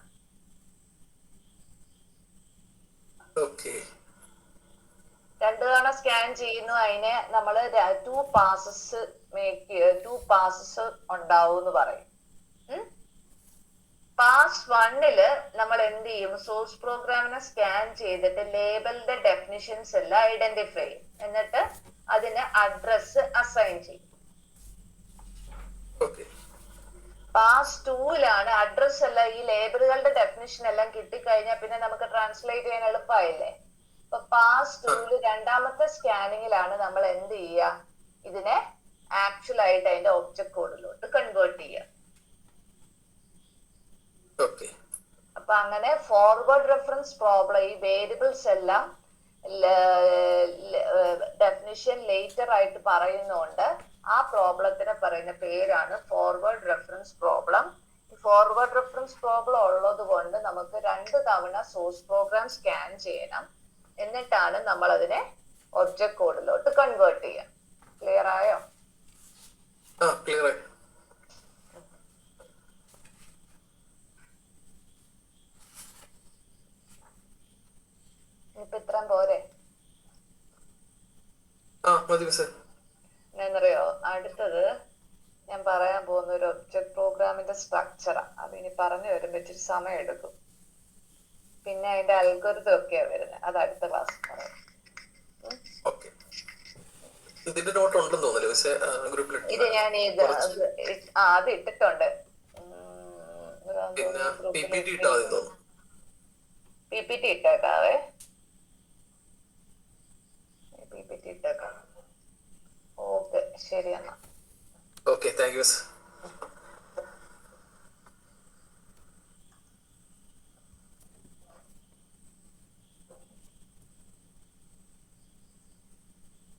രണ്ടു തവണ സ്കാൻ ചെയ്യുന്നു. അതിനെ നമ്മൾ 2 passes ഉണ്ടാവും എന്ന് പറയും. പാസ് 1 നമ്മൾ എന്ത് ചെയ്യും? സോഴ്സ് പ്രോഗ്രാമിനെ സ്കാൻ ചെയ്തിട്ട് ലേബലിന്റെ ഡെഫിനിഷൻസ് എല്ലാം ഐഡന്റിഫൈ ചെയ്യും. എന്നിട്ട് അതിന് അഡ്രസ് അസൈൻ ചെയ്യും. പാസ് 2 അഡ്രസ് എല്ലാം ഈ ലേബലുകളുടെ ഡെഫിനിഷൻ എല്ലാം കിട്ടിക്കഴിഞ്ഞാൽ പിന്നെ നമുക്ക് ട്രാൻസ്ലേറ്റ് ചെയ്യാൻ എളുപ്പമായില്ലേ. അപ്പൊ പാസ് 2 രണ്ടാമത്തെ സ്കാനിങ്ങിലാണ് നമ്മൾ എന്ത് ചെയ്യുക? ഇതിനെ ആക്ച്വൽ ആയിട്ട് അതിന്റെ ഒബ്ജക്ട് കോഡിലോട്ട് കൺവേർട്ട് ചെയ്യുക. അപ്പൊ അങ്ങനെ ഫോർവേഡ് റെഫറൻസ് പ്രോബ്ലം ഈ വേരിയബിൾസ് എല്ലാം ഡെഫിനിഷൻ ലേറ്റർ ആയിട്ട് പറയുന്നോണ്ട് ആ പ്രോബ്ലത്തിന് പറയുന്ന പേരാണ് forward reference problem. Forward reference problem ഉള്ളത് കൊണ്ട് നമുക്ക് 2 തവണ സോഴ്സ് പ്രോഗ്രാം സ്കാൻ ചെയ്യണം. എന്നിട്ടാണ് നമ്മൾ അതിനെ ഒബ്ജക്ട് കോഡിലോട്ട് കൺവേർട്ട് ചെയ്യുക. ക്ലിയർ ആയോ? ഇനിയിപ്പൊ ഇത്രയും പോരെ? എന്നറിയോ, അടുത്തത് ഞാൻ പറയാൻ പോകുന്ന ഒരു ഒബ്ജക്ട് പ്രോഗ്രാമിന്റെ സ്ട്രക്ചറാ. അതിനി പറഞ്ഞു വരുമ്പോ ഇച്ചിരി സമയം എടുക്കും. പിന്നെ അതിന്റെ അൽഗോരിതം ഒക്കെയാ വരുന്നത്. അത് അടുത്ത ക്ലാസ് പറയാം. ഇത് ഞാൻ അത് ഇട്ടിട്ടുണ്ട്. PPT ഇട്ടേക്കാവേ. PPT ഇട്ടേക്കാം. ഓക്കെ, ശരി എന്നാ. Thank you.